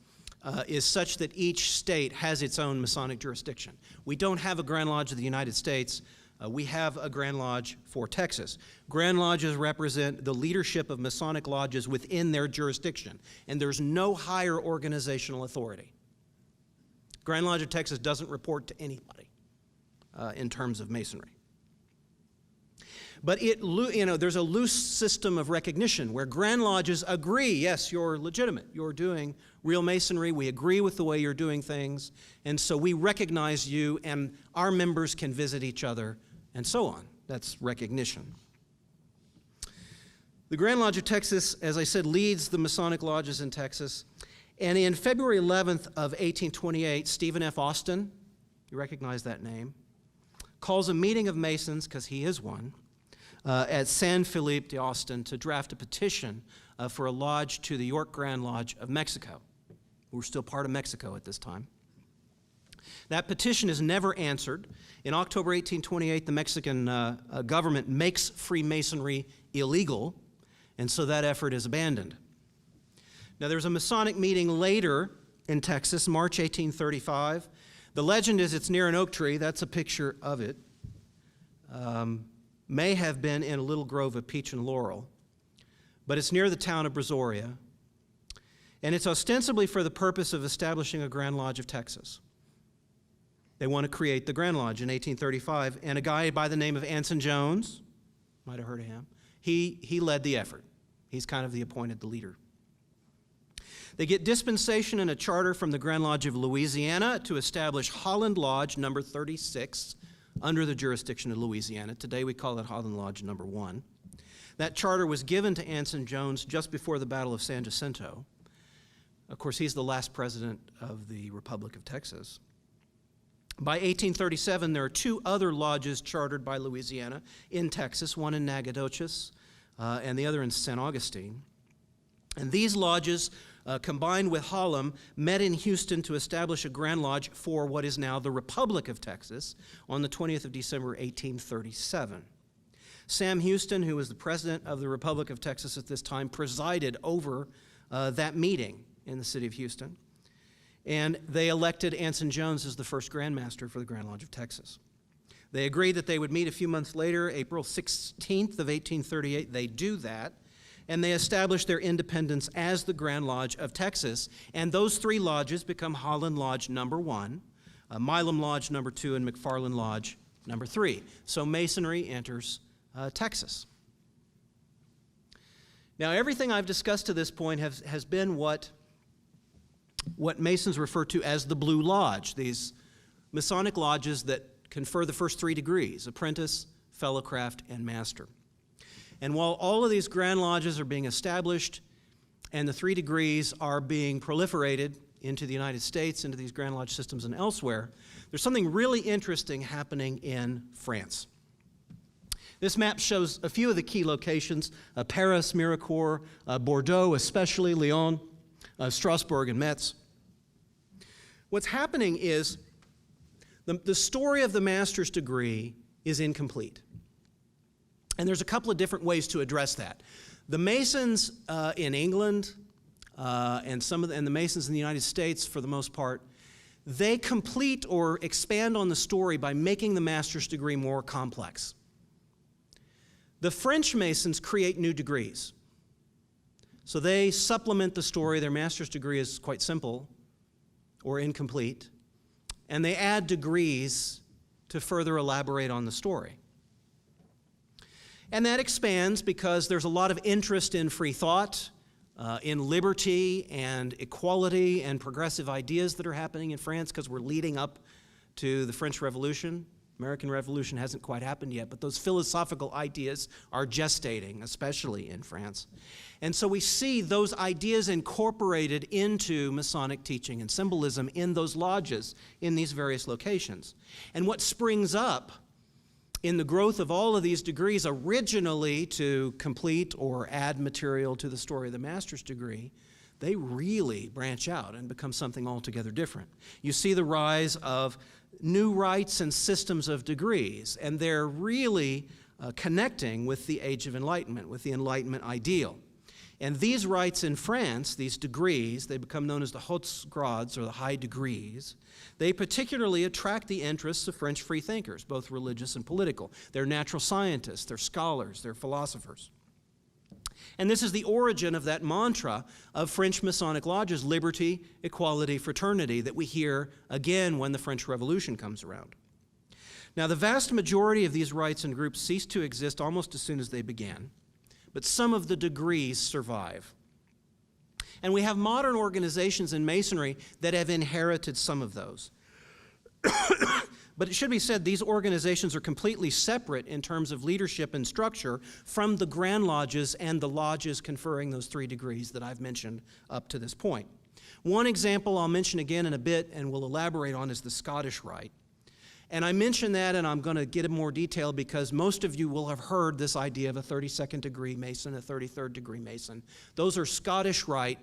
is such that each state has its own Masonic jurisdiction. We don't have a Grand Lodge of the United States. We have a Grand Lodge for Texas. Grand Lodges represent the leadership of Masonic lodges within their jurisdiction, and there's no higher organizational authority. Grand Lodge of Texas doesn't report to anybody in terms of Masonry. But there's a loose system of recognition where Grand Lodges agree, yes, you're legitimate, you're doing real Masonry, we agree with the way you're doing things, and so we recognize you, and our members can visit each other, and so on. That's recognition. The Grand Lodge of Texas, as I said, leads the Masonic lodges in Texas. And in February 11th of 1828, Stephen F. Austin, you recognize that name, calls a meeting of Masons, because he is one, at San Felipe de Austin to draft a petition for a lodge to the York Grand Lodge of Mexico. We're still part of Mexico at this time. That petition is never answered. In October 1828, the Mexican government makes Freemasonry illegal, and so that effort is abandoned. Now, there's a Masonic meeting later in Texas, March 1835. The legend is it's near an oak tree. That's a picture of it. May have been in a little grove of peach and laurel, but it's near the town of Brazoria, and it's ostensibly for the purpose of establishing a Grand Lodge of Texas. They want to create the Grand Lodge in 1835, and a guy by the name of Anson Jones, might have heard of him, he led the effort. He's kind of the leader. They get dispensation and a charter from the Grand Lodge of Louisiana to establish Holland Lodge number 36 under the jurisdiction of Louisiana. Today we call it Holland Lodge number 1. That charter was given to Anson Jones just before the Battle of San Jacinto. Of course, he's the last president of the Republic of Texas. By 1837, there are 2 other lodges chartered by Louisiana in Texas, one in Nacogdoches and the other in St. Augustine. And these lodges combined with Hallam, met in Houston to establish a Grand Lodge for what is now the Republic of Texas on the 20th of December, 1837. Sam Houston, who was the president of the Republic of Texas at this time, presided over that meeting in the city of Houston. And they elected Anson Jones as the first Grand Master for the Grand Lodge of Texas. They agreed that they would meet a few months later, April 16th of 1838. They do that, and they establish their independence as the Grand Lodge of Texas. And those three lodges become Holland Lodge number 1, Milam Lodge number 2, and McFarland Lodge number 3. So Masonry enters Texas. Now, everything I've discussed to this point has been what Masons refer to as the Blue Lodge, these Masonic lodges that confer the first 3 degrees: apprentice, fellowcraft, and master. And while all of these Grand Lodges are being established and the 3 degrees are being proliferated into the United States, into these Grand Lodge systems and elsewhere, there's something really interesting happening in France. This map shows a few of the key locations: Paris, Mirecourt, Bordeaux, especially Lyon, Strasbourg, and Metz. What's happening is the story of the master's degree is incomplete. And there's a couple of different ways to address that. The Masons in England and the Masons in the United States, for the most part, they complete or expand on the story by making the master's degree more complex. The French Masons create new degrees. So they supplement the story. Their master's degree is quite simple or incomplete, and they add degrees to further elaborate on the story. And that expands because there's a lot of interest in free thought, in liberty and equality and progressive ideas that are happening in France, because we're leading up to the French Revolution. American Revolution hasn't quite happened yet, but those philosophical ideas are gestating, especially in France. And so we see those ideas incorporated into Masonic teaching and symbolism in those lodges in these various locations. And what springs up in the growth of all of these degrees, originally to complete or add material to the story of the master's degree, they really branch out and become something altogether different. You see the rise of new rites and systems of degrees, and they're really connecting with the Age of Enlightenment, with the Enlightenment ideal. And these rites in France, these degrees, they become known as the hautes grades, or the high degrees. They particularly attract the interests of French freethinkers, both religious and political. They're natural scientists, they're scholars, they're philosophers. And this is the origin of that mantra of French Masonic lodges: liberty, equality, fraternity, that we hear again when the French Revolution comes around. Now, the vast majority of these rites and groups cease to exist almost as soon as they began, but some of the degrees survive. And we have modern organizations in Masonry that have inherited some of those. But it should be said, these organizations are completely separate in terms of leadership and structure from the Grand Lodges and the lodges conferring those 3 degrees that I've mentioned up to this point. One example I'll mention again in a bit and will elaborate on is the Scottish Rite. And I mention that, and I'm going to get in more detail because most of you will have heard this idea of a 32nd degree Mason, a 33rd degree Mason. Those are Scottish Rite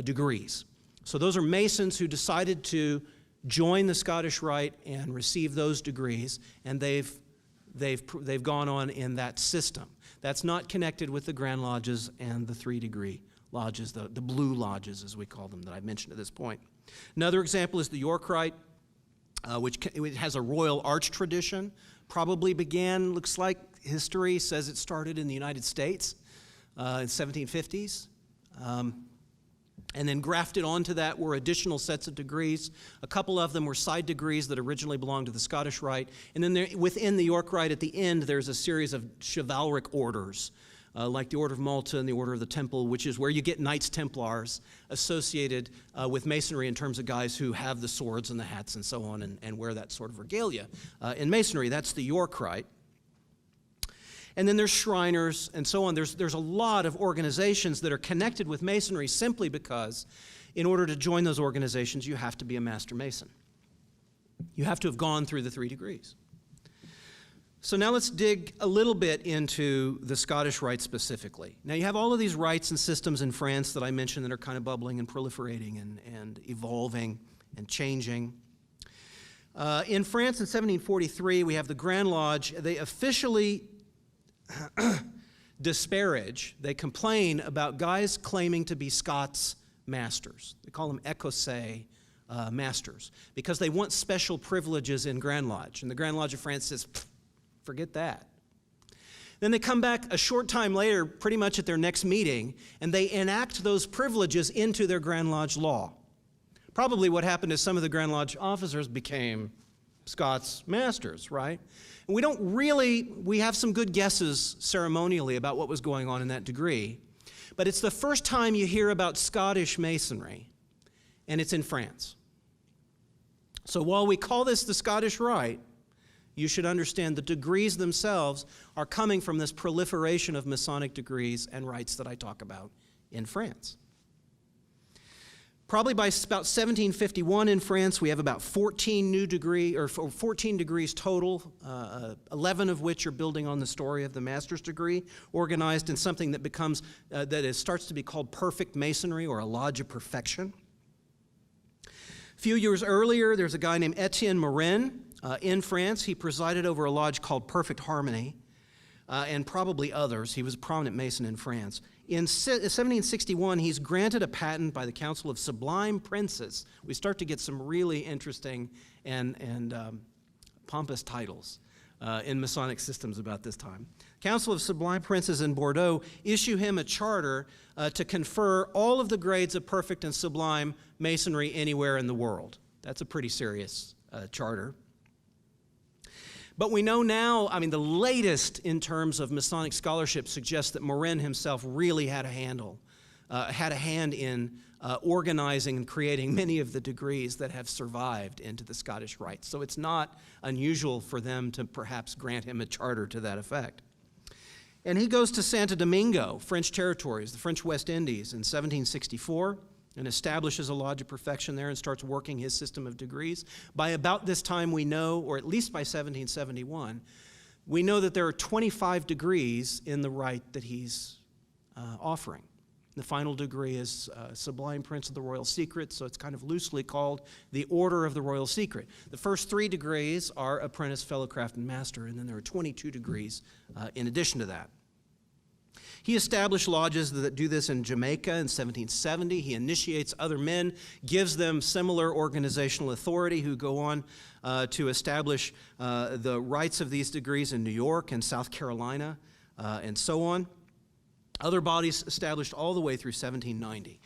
degrees. So those are Masons who decided to join the Scottish Rite and receive those degrees, and they've gone on in that system. That's not connected with the Grand Lodges and the 3 degree lodges, the Blue Lodges as we call them, that I've mentioned at this point. Another example is the York Rite, which has a royal arch tradition. Probably began, looks like history says it started in the United States in 1750s. And then grafted onto that were additional sets of degrees. A couple of them were side degrees that originally belonged to the Scottish Rite. And then within the York Rite, at the end, there's a series of chivalric orders, like the Order of Malta and the Order of the Temple, which is where you get Knights Templars associated with Masonry in terms of guys who have the swords and the hats and so on and wear that sort of regalia. In Masonry, that's the York Rite. And then there's Shriners and so on. There's a lot of organizations that are connected with Masonry simply because in order to join those organizations, you have to be a Master Mason. You have to have gone through the 3 degrees. So now let's dig a little bit into the Scottish Rite specifically. Now you have all of these rites and systems in France that I mentioned that are kind of bubbling and proliferating and evolving and changing. In France in 1743, we have the Grand Lodge. They officially disparage, they complain about guys claiming to be Scots masters. They call them Écossais masters because they want special privileges in Grand Lodge. And the Grand Lodge of France says, forget that. Then they come back a short time later, pretty much at their next meeting, and they enact those privileges into their Grand Lodge law. Probably what happened is some of the Grand Lodge officers became Scots masters, right? And we have some good guesses ceremonially about what was going on in that degree, but it's the first time you hear about Scottish Masonry, and it's in France. So while we call this the Scottish Rite, you should understand the degrees themselves are coming from this proliferation of Masonic degrees and rites that I talk about in France. Probably by about 1751 in France, we have about 14 degrees total, 11 of which are building on the story of the master's degree, organized in something that becomes, starts to be called perfect masonry or a lodge of perfection. A few years earlier, there's a guy named Etienne Morin in France. He presided over a lodge called Perfect Harmony, and probably others. He was a prominent Mason in France. In 1761, he's granted a patent by the Council of Sublime Princes. We start to get some really interesting and pompous titles in Masonic systems about this time. Council of Sublime Princes in Bordeaux issue him a charter to confer all of the grades of perfect and sublime Masonry anywhere in the world. That's a pretty serious charter. But we know now, the latest in terms of Masonic scholarship suggests that Morin himself really had a hand in organizing and creating many of the degrees that have survived into the Scottish Rite. So it's not unusual for them to perhaps grant him a charter to that effect. And he goes to Santo Domingo, French territories, the French West Indies, in 1764. And establishes a lodge of perfection there and starts working his system of degrees. By about this time we know, or at least by 1771, we know that there are 25 degrees in the rite that he's offering. The final degree is Sublime Prince of the Royal Secret, so it's kind of loosely called the Order of the Royal Secret. The first 3 degrees are Apprentice, Fellow Craft, and Master, and then there are 22 degrees in addition to that. He established lodges that do this in Jamaica in 1770. He initiates other men, gives them similar organizational authority who go on to establish the rights of these degrees in New York and South Carolina and so on. Other bodies established all the way through 1790.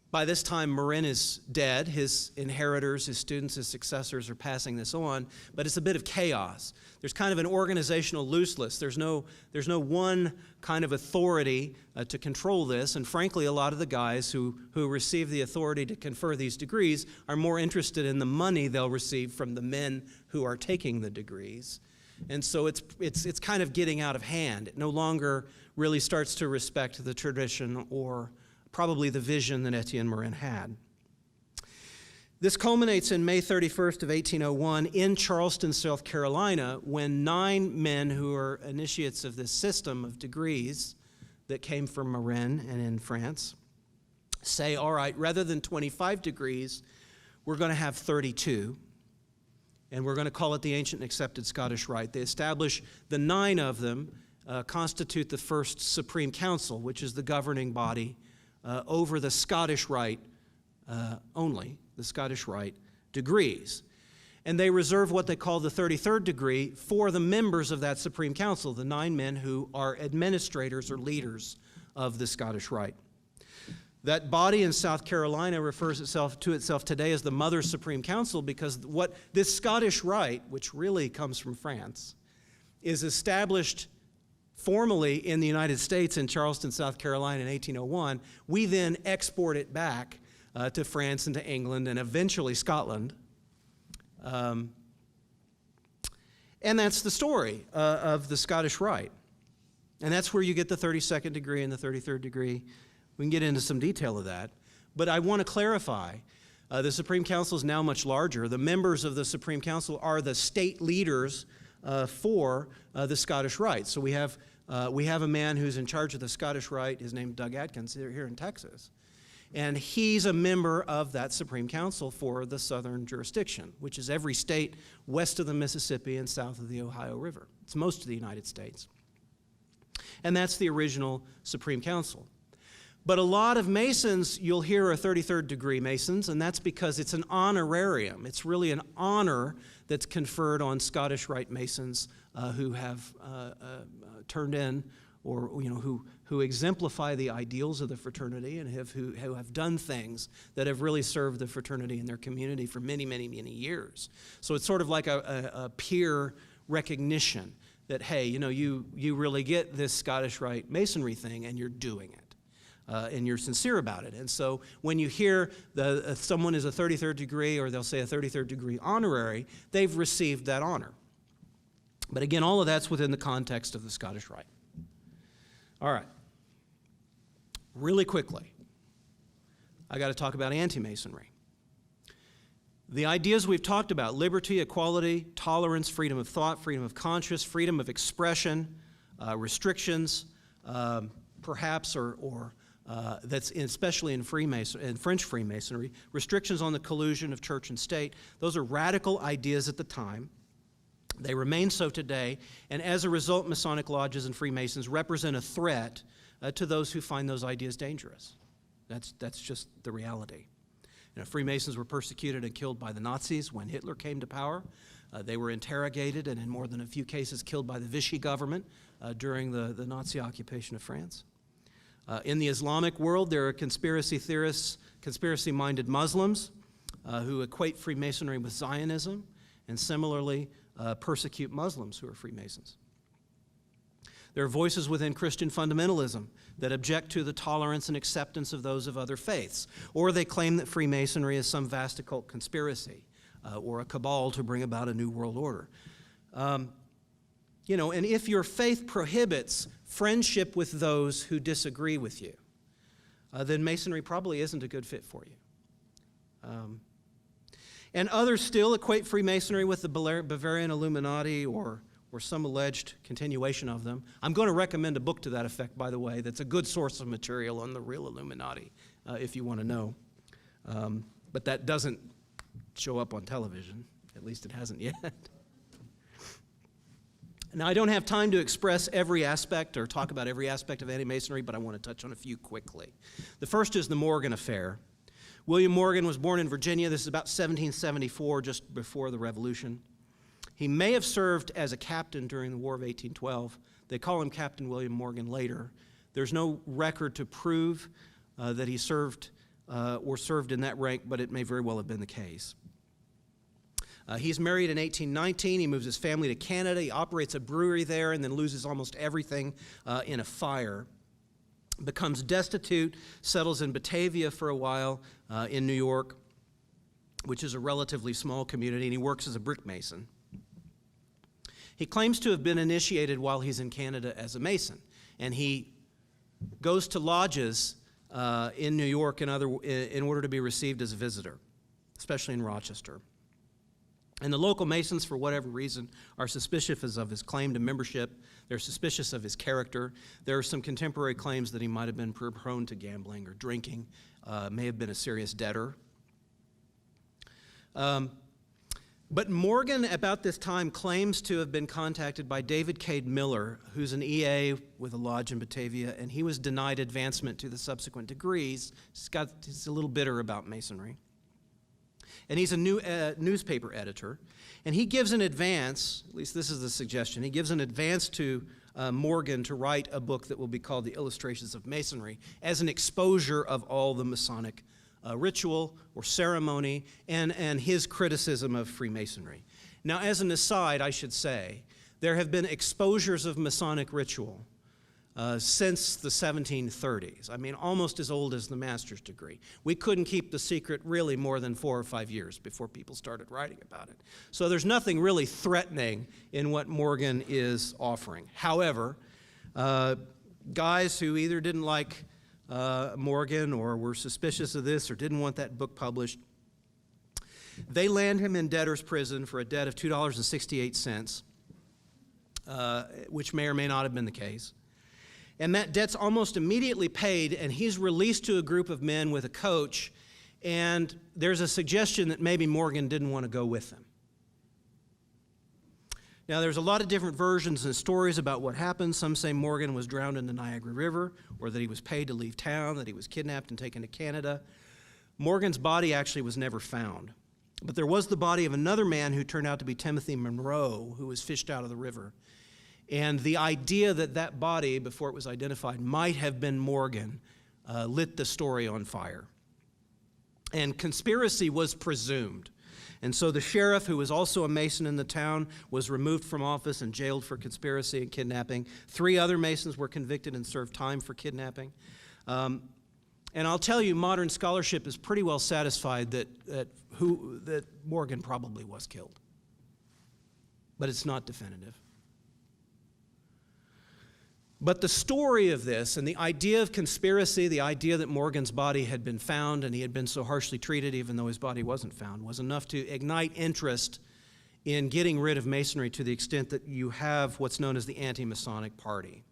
By this time, Morin is dead. His inheritors, his students, his successors are passing this on, but it's a bit of chaos. There's kind of an organizational looseness. There's no one kind of authority to control this, and frankly, a lot of the guys who receive the authority to confer these degrees are more interested in the money they'll receive from the men who are taking the degrees. And so it's kind of getting out of hand. It no longer really starts to respect the tradition or probably the vision that Etienne Morin had. This culminates in May 31st of 1801 in Charleston, South Carolina, when 9 men who are initiates of this system of degrees that came from Morin and in France say, all right, rather than 25 degrees, we're going to have 32, and we're going to call it the Ancient and Accepted Scottish Rite. They establish the 9 of them constitute the first Supreme Council, which is the governing body over the Scottish Rite only, the Scottish Rite degrees. And they reserve what they call the 33rd degree for the members of that Supreme Council, the 9 men who are administrators or leaders of the Scottish Rite. That body in South Carolina refers to itself today as the Mother Supreme Council because what this Scottish Rite, which really comes from France, is established formally in the United States in Charleston, South Carolina in 1801. We then export it back to France and to England and eventually Scotland. And that's the story of the Scottish Rite. And that's where you get the 32nd degree and the 33rd degree. We can get into some detail of that. But I want to clarify, the Supreme Council is now much larger. The members of the Supreme Council are the state leaders for the Scottish Rite. So we have a man who's in charge of the Scottish Rite. His name is Doug Atkins here in Texas. And he's a member of that Supreme Council for the southern jurisdiction, which is every state west of the Mississippi and south of the Ohio River. It's most of the United States. And that's the original Supreme Council. But a lot of Masons, you'll hear, are 33rd degree Masons, and that's because it's an honorarium. It's really an honor that's conferred on Scottish Rite Masons who have turned in, or who exemplify the ideals of the fraternity and who have done things that have really served the fraternity and their community for many, many, many years. So it's sort of like a peer recognition that, hey, you really get this Scottish Rite Masonry thing and you're doing it. And you're sincere about it. And so when you hear someone is a 33rd degree, or they'll say a 33rd degree honorary, they've received that honor. But again, all of that's within the context of the Scottish Rite. All right. Really quickly, I got to talk about anti-Masonry. The ideas we've talked about: liberty, equality, tolerance, freedom of thought, freedom of conscience, freedom of expression, restrictions, perhaps, or that's especially in French Freemasonry, restrictions on the collusion of church and state. Those are radical ideas at the time. They remain so today, and as a result, Masonic lodges and Freemasons represent a threat to those who find those ideas dangerous. That's just the reality. Freemasons were persecuted and killed by the Nazis when Hitler came to power. They were interrogated and in more than a few cases killed by the Vichy government during the Nazi occupation of France. In the Islamic world, there are conspiracy theorists, conspiracy-minded Muslims who equate Freemasonry with Zionism, and similarly persecute Muslims who are Freemasons. There are voices within Christian fundamentalism that object to the tolerance and acceptance of those of other faiths, or they claim that Freemasonry is some vast occult conspiracy or a cabal to bring about a new world order. And if your faith prohibits friendship with those who disagree with you, then Masonry probably isn't a good fit for you. And others still equate Freemasonry with the Bavarian Illuminati or some alleged continuation of them. I'm going to recommend a book to that effect, by the way, that's a good source of material on the real Illuminati, if you want to know. But that doesn't show up on television. At least it hasn't yet. Now, I don't have time to express every aspect or talk about every aspect of anti-Masonry, but I want to touch on a few quickly. The first is the Morgan affair. William Morgan was born in Virginia. This is about 1774, just before the Revolution. He may have served as a captain during the War of 1812. They call him Captain William Morgan later. There's no record to prove that he served or served in that rank, but it may very well have been the case. He's married in 1819. He moves his family to Canada. He operates a brewery there and then loses almost everything in a fire. Becomes destitute, settles in Batavia for a while in New York, which is a relatively small community, and he works as a brick mason. He claims to have been initiated while he's in Canada as a Mason, and he goes to lodges in New York in order to be received as a visitor, especially in Rochester. And the local Masons, for whatever reason, are suspicious of his claim to membership. They're suspicious of his character. There are some contemporary claims that he might have been prone to gambling or drinking, may have been a serious debtor. But Morgan, about this time, claims to have been contacted by David Cade Miller, who's an EA with a lodge in Batavia, and he was denied advancement to the subsequent degrees. He's a little bitter about Masonry. And he's a newspaper editor, and he gives an advance, at least this is the suggestion, he gives an advance to Morgan to write a book that will be called The Illustrations of Masonry as an exposure of all the Masonic ritual or ceremony and his criticism of Freemasonry. Now, as an aside, I should say, there have been exposures of Masonic ritual since the 1730s. I mean, almost as old as the master's degree. We couldn't keep the secret really more than 4 or 5 years before people started writing about it. So there's nothing really threatening in what Morgan is offering. However, guys who either didn't like Morgan or were suspicious of this or didn't want that book published, they land him in debtor's prison for a debt of $2.68. which may or may not have been the case. And that debt's almost immediately paid, and he's released to a group of men with a coach, and there's a suggestion that maybe Morgan didn't want to go with them. Now, there's a lot of different versions and stories about what happened. Some say Morgan was drowned in the Niagara River, or that he was paid to leave town, that he was kidnapped and taken to Canada. Morgan's body actually was never found. But there was the body of another man who turned out to be Timothy Monroe, who was fished out of the river. And the idea that that body, before it was identified, might have been Morgan, lit the story on fire. And conspiracy was presumed. And so the sheriff, who was also a Mason in the town, was removed from office and jailed for conspiracy and kidnapping. 3 other Masons were convicted and served time for kidnapping. And I'll tell you, modern scholarship is pretty well satisfied that Morgan probably was killed. But it's not definitive. But the story of this and the idea of conspiracy, the idea that Morgan's body had been found and he had been so harshly treated even though his body wasn't found, was enough to ignite interest in getting rid of Masonry to the extent that you have what's known as the anti-Masonic Party.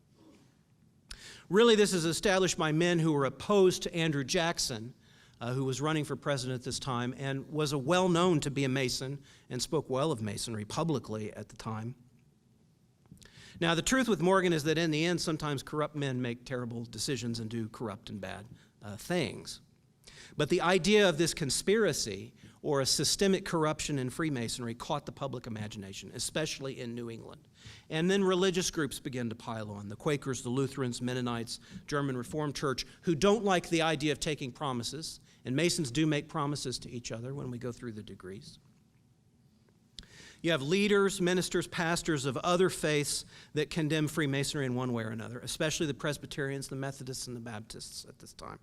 Really, this is established by men who were opposed to Andrew Jackson, who was running for president at this time and was well-known to be a Mason and spoke well of Masonry publicly at the time. Now, the truth with Morgan is that in the end, sometimes corrupt men make terrible decisions and do corrupt and bad things. But the idea of this conspiracy or a systemic corruption in Freemasonry caught the public imagination, especially in New England. And then religious groups began to pile on. The Quakers, the Lutherans, Mennonites, German Reformed Church, who don't like the idea of taking promises. And Masons do make promises to each other when we go through the degrees. You have leaders, ministers, pastors of other faiths that condemn Freemasonry in one way or another, especially the Presbyterians, the Methodists, and the Baptists at this time.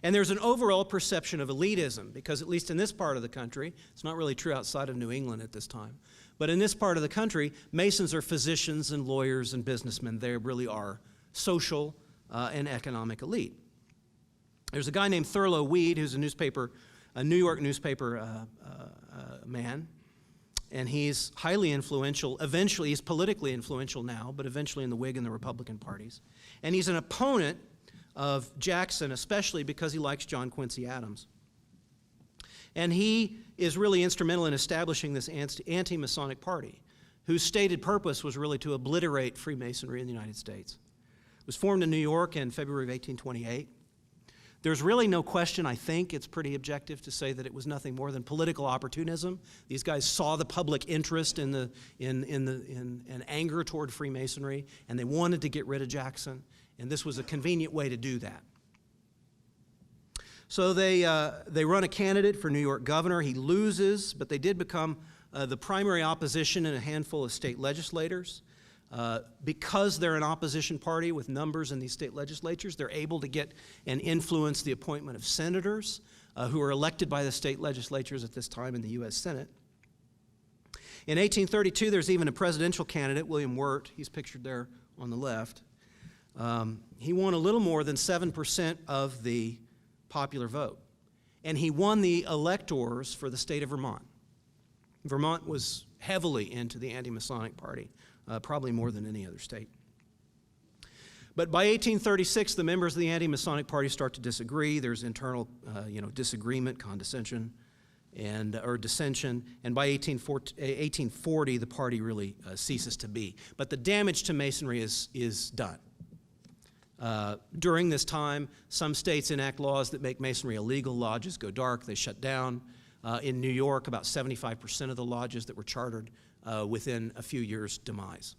And there's an overall perception of elitism, because at least in this part of the country, it's not really true outside of New England at this time, but in this part of the country, Masons are physicians and lawyers and businessmen. They really are social and economic elite. There's a guy named Thurlow Weed, who's a New York newspaper man, and he's highly influential. Eventually, he's politically influential now, but eventually in the Whig and the Republican parties. And he's an opponent of Jackson, especially because he likes John Quincy Adams. And he is really instrumental in establishing this anti-Masonic party, whose stated purpose was really to obliterate Freemasonry in the United States. It was formed in New York in February of 1828. There's really no question, I think it's pretty objective to say that it was nothing more than political opportunism. These guys saw the public interest in anger toward Freemasonry, and they wanted to get rid of Jackson, and this was a convenient way to do that. So they run a candidate for New York governor. He loses, but they did become the primary opposition in a handful of state legislators. Because they're an opposition party with numbers in these state legislatures, they're able to get and influence the appointment of senators who are elected by the state legislatures at this time in the U.S. Senate. In 1832, there's even a presidential candidate, William Wirt. He's pictured there on the left. He won a little more than 7% of the popular vote, and he won the electors for the state of Vermont. Vermont was heavily into the anti-Masonic party. Probably more than any other state. But by 1836, the members of the anti-Masonic party start to disagree. There's internal, disagreement, condescension, or dissension. And by 1840, the party really ceases to be. But the damage to Masonry is done. During this time, some states enact laws that make Masonry illegal. Lodges go dark. They shut down. In New York, about 75% of the lodges that were chartered within a few years' demise.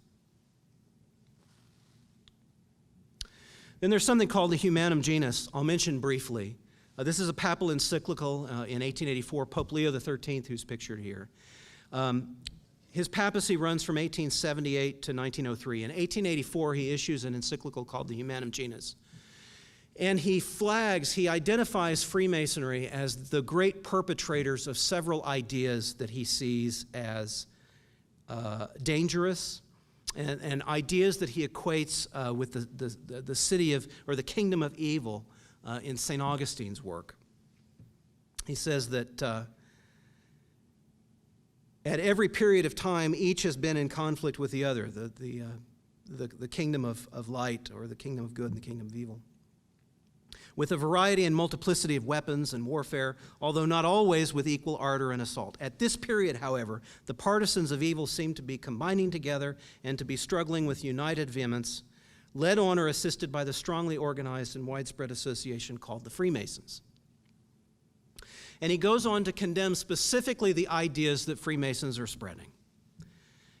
Then there's something called the Humanum Genus. I'll mention briefly. This is a papal encyclical in 1884, Pope Leo XIII, who's pictured here. His papacy runs from 1878 to 1903. In 1884, he issues an encyclical called the Humanum Genus. And he identifies Freemasonry as the great perpetrators of several ideas that he sees as dangerous, and ideas that he equates with the city of, or the kingdom of evil in St. Augustine's work. He says that At every period of time, each has been in conflict with the other, the kingdom of light, or the kingdom of good and the kingdom of evil. With a variety and multiplicity of weapons and warfare, although not always with equal ardor and assault. At this period, however, the partisans of evil seem to be combining together and to be struggling with united vehemence, led on or assisted by the strongly organized and widespread association called the Freemasons. And he goes on to condemn specifically the ideas that Freemasons are spreading.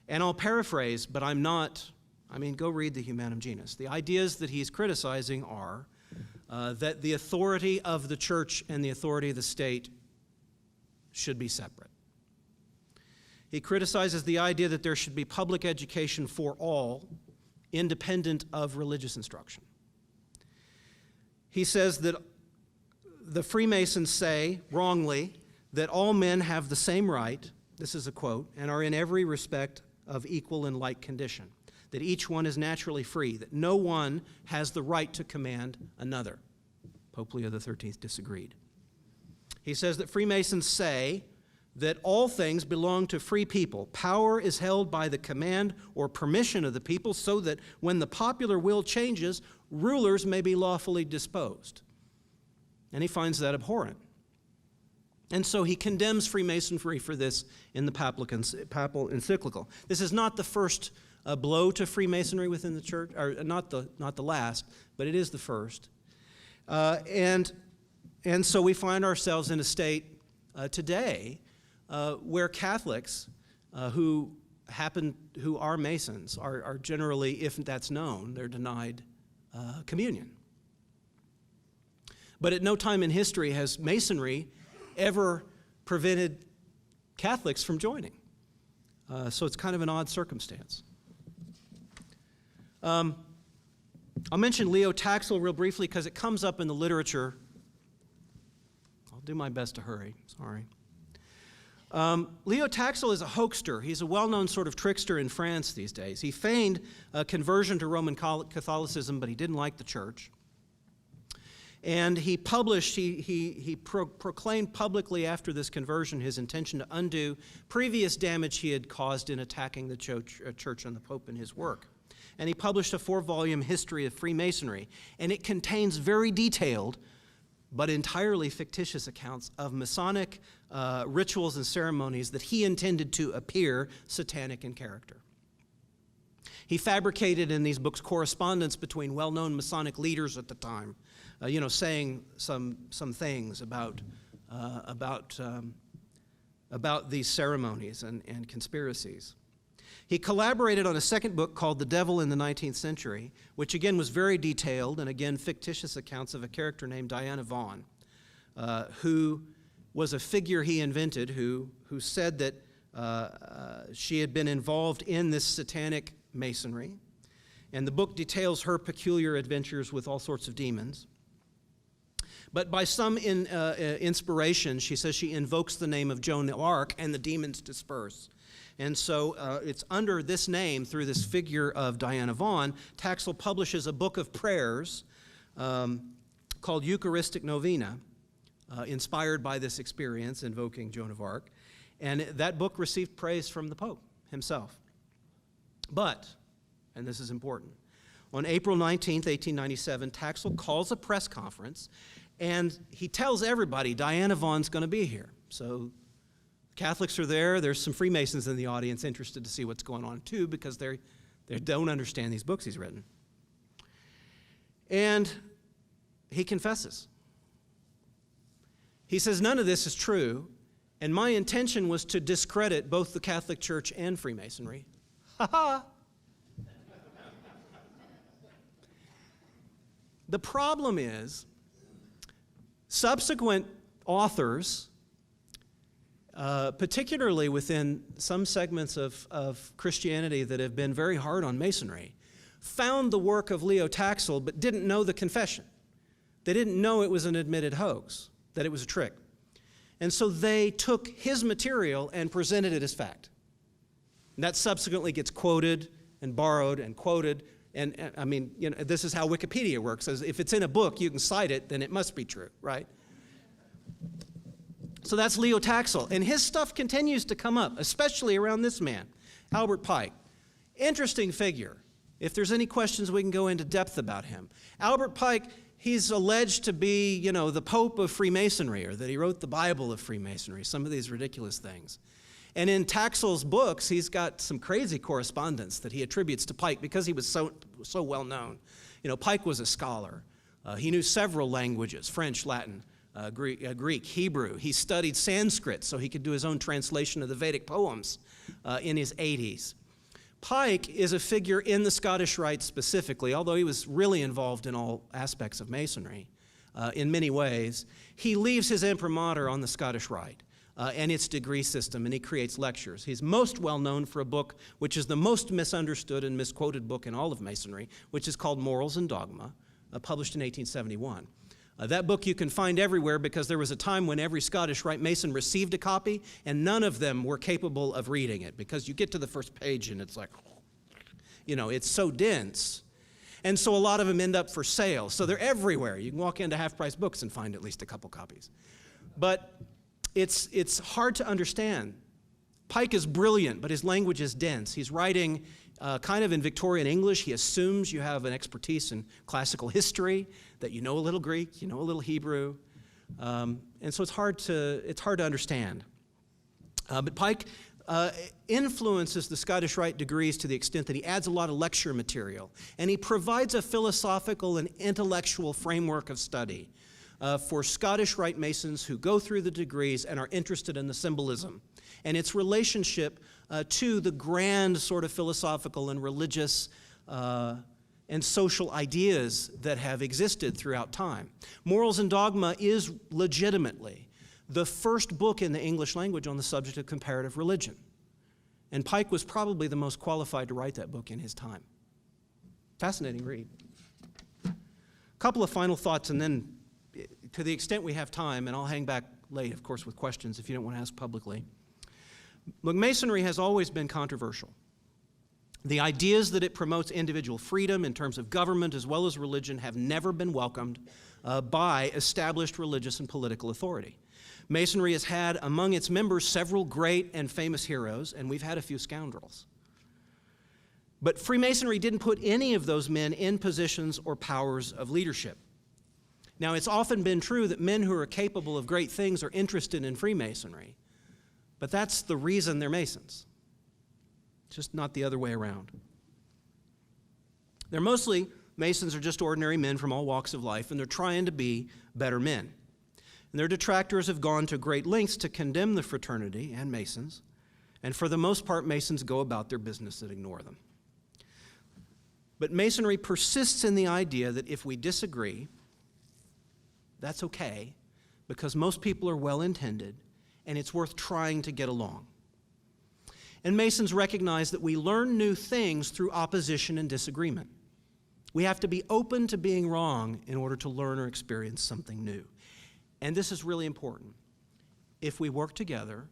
And I'll paraphrase, but go read the Humanum Genus. The ideas that he's criticizing are that the authority of the church and the authority of the state should be separate. He criticizes the idea that there should be public education for all, independent of religious instruction. He says that the Freemasons say, wrongly, that all men have the same right, this is a quote, and are in every respect of equal and like condition, that each one is naturally free, that no one has the right to command another. Pope Leo XIII disagreed. He says that Freemasons say that all things belong to free people. Power is held by the command or permission of the people, so that when the popular will changes, rulers may be lawfully disposed. And he finds that abhorrent. And so he condemns Freemasonry for this in the papal encyclical. This is not the first blow to Freemasonry within the church, or not the last, but it is the first. And so we find ourselves in a state today where Catholics who are Masons are generally, if that's known, they're denied communion. But at no time in history has Masonry ever prevented Catholics from joining. So it's kind of an odd circumstance. I'll mention Leo Taxil real briefly because it comes up in the literature. I'll do my best to hurry, sorry. Leo Taxil is a hoaxer. He's a well-known sort of trickster in France these days. He feigned a conversion to Roman Catholicism, but he didn't like the church. And he proclaimed publicly after this conversion his intention to undo previous damage he had caused in attacking the church and the Pope in his work. And he published a 4-volume history of Freemasonry, and it contains very detailed but entirely fictitious accounts of Masonic rituals and ceremonies that he intended to appear satanic in character. He fabricated in these books correspondence between well-known Masonic leaders at the time, saying some things about these ceremonies and conspiracies. He collaborated on a second book called The Devil in the 19th Century, which again was very detailed and again fictitious accounts of a character named Diana Vaughan, who was a figure he invented who said that she had been involved in this satanic Masonry. And the book details her peculiar adventures with all sorts of demons. But by some inspiration, she says she invokes the name of Joan of Arc and the demons disperse. And so it's under this name, through this figure of Diana Vaughan, Taxil publishes a book of prayers called Eucharistic Novena, inspired by this experience invoking Joan of Arc. And that book received praise from the Pope himself. But, and this is important, on April 19th, 1897, Taxil calls a press conference, and he tells everybody Diana Vaughan's going to be here. So Catholics are there. There's some Freemasons in the audience interested to see what's going on too, because they don't understand these books he's written. And he confesses. He says, none of this is true, and my intention was to discredit both the Catholic Church and Freemasonry. Ha ha! The problem is, subsequent authors, particularly within some segments of Christianity that have been very hard on Masonry, found the work of Leo Taxil but didn't know the confession. They didn't know it was an admitted hoax, that it was a trick. And so they took his material and presented it as fact. And that subsequently gets quoted and borrowed and quoted. And I mean, this is how Wikipedia works. If it's in a book, you can cite it, then it must be true, right? So that's Leo Taxil, and his stuff continues to come up, especially around this man, Albert Pike. Interesting figure. If there's any questions, we can go into depth about him. Albert Pike, he's alleged to be, the Pope of Freemasonry, or that he wrote the Bible of Freemasonry, some of these ridiculous things. And in Taxil's books, he's got some crazy correspondence that he attributes to Pike because he was so well known. Pike was a scholar. He knew several languages, French, Latin, Greek, Hebrew. He studied Sanskrit so he could do his own translation of the Vedic poems in his 80s. Pike is a figure in the Scottish Rite specifically, although he was really involved in all aspects of Masonry in many ways. He leaves his imprimatur on the Scottish Rite and its degree system, and he creates lectures. He's most well known for a book which is the most misunderstood and misquoted book in all of Masonry, which is called Morals and Dogma, published in 1871. That book you can find everywhere because there was a time when every Scottish Rite Mason received a copy and none of them were capable of reading it because you get to the first page and it's like, it's so dense. And so a lot of them end up for sale. So they're everywhere. You can walk into half-price books and find at least a couple copies. But it's hard to understand. Pike is brilliant, but his language is dense. He's writing kind of in Victorian English. He assumes you have an expertise in classical history, that you know a little Greek, you know a little Hebrew, and so it's hard to understand. But Pike influences the Scottish Rite degrees to the extent that he adds a lot of lecture material, and he provides a philosophical and intellectual framework of study for Scottish Rite Masons who go through the degrees and are interested in the symbolism and its relationship to the grand sort of philosophical and religious and social ideas that have existed throughout time. Morals and Dogma is legitimately the first book in the English language on the subject of comparative religion. And Pike was probably the most qualified to write that book in his time. Fascinating read. A couple of final thoughts, and then to the extent we have time, and I'll hang back late, of course, with questions if you don't want to ask publicly. Look, Masonry has always been controversial. The ideas that it promotes individual freedom in terms of government as well as religion have never been welcomed by established religious and political authority. Masonry has had among its members several great and famous heroes, and we've had a few scoundrels. But Freemasonry didn't put any of those men in positions or powers of leadership. Now, it's often been true that men who are capable of great things are interested in Freemasonry, but that's the reason they're Masons. Just not the other way around. Masons are just ordinary men from all walks of life, and they're trying to be better men. And their detractors have gone to great lengths to condemn the fraternity and Masons, and for the most part, Masons go about their business and ignore them. But Masonry persists in the idea that if we disagree, that's okay, because most people are well-intended, and it's worth trying to get along. And Masons recognize that we learn new things through opposition and disagreement. We have to be open to being wrong in order to learn or experience something new. And this is really important. If we work together,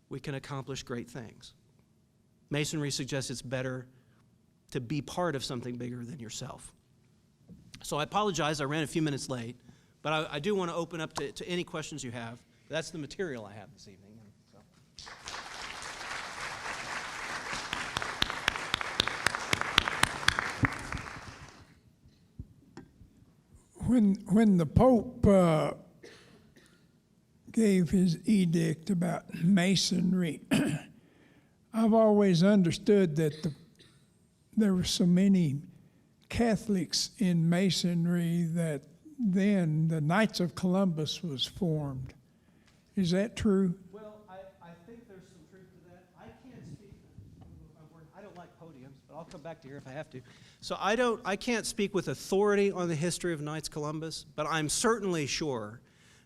we can accomplish great things. Masonry suggests it's better to be part of something bigger than yourself. So I apologize, I ran a few minutes late, but I do want to open up to any questions you have. That's the material I have this evening. So. When the Pope gave his edict about Masonry, I've always understood that there were so many Catholics in Masonry that then the Knights of Columbus was formed. Is that true? Well, I think there's some truth to that. I can't speak. I don't like podiums, but I'll come back to here if I have to. So I can't speak with authority on the history of Knights Columbus, but I'm certainly sure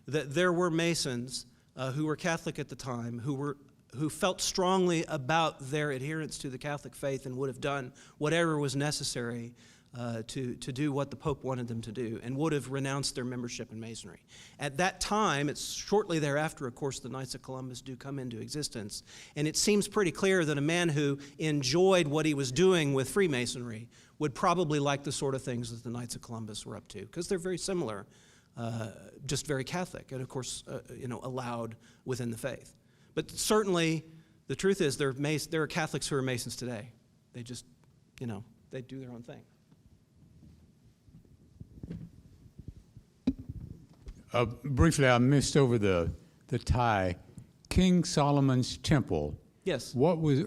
that there were Masons who were Catholic at the time who felt strongly about their adherence to the Catholic faith and would have done whatever was necessary to do what the Pope wanted them to do, and would have renounced their membership in Masonry. At that time, it's shortly thereafter, of course, the Knights of Columbus do come into existence, and it seems pretty clear that a man who enjoyed what he was doing with Freemasonry would probably like the sort of things that the Knights of Columbus were up to, because they're very similar just very Catholic, and of course, allowed within the faith. But certainly, the truth is there are Catholics who are Masons today. They just, they do their own thing. Briefly, I missed over the tie. King Solomon's Temple. Yes. What was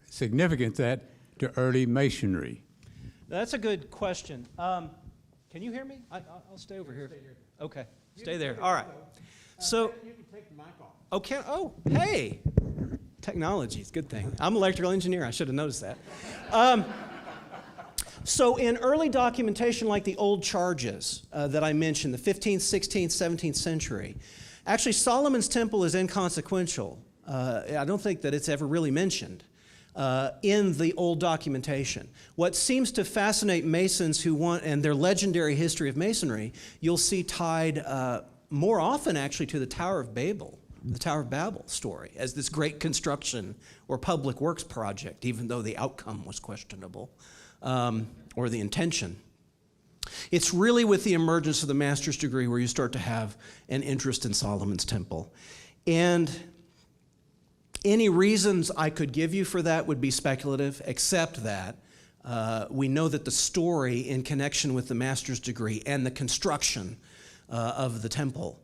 significant that to early Masonry? That's a good question. Can you hear me? I'll stay over here. Okay, stay there. All right. So, you can take the mic off. okay. Oh, hey, technology is a good thing. I'm an electrical engineer. I should have noticed that. So in early documentation like the old charges that I mentioned, the 15th, 16th, 17th century, actually Solomon's Temple is inconsequential. I don't think that it's ever really mentioned in the old documentation. What seems to fascinate Masons and their legendary history of Masonry, you'll see tied more often actually to the Tower of Babel. The Tower of Babel story as this great construction or public works project, even though the outcome was questionable. Or the intention. It's really with the emergence of the master's degree where you start to have an interest in Solomon's Temple. And any reasons I could give you for that would be speculative, except that we know that the story in connection with the master's degree and the construction of the temple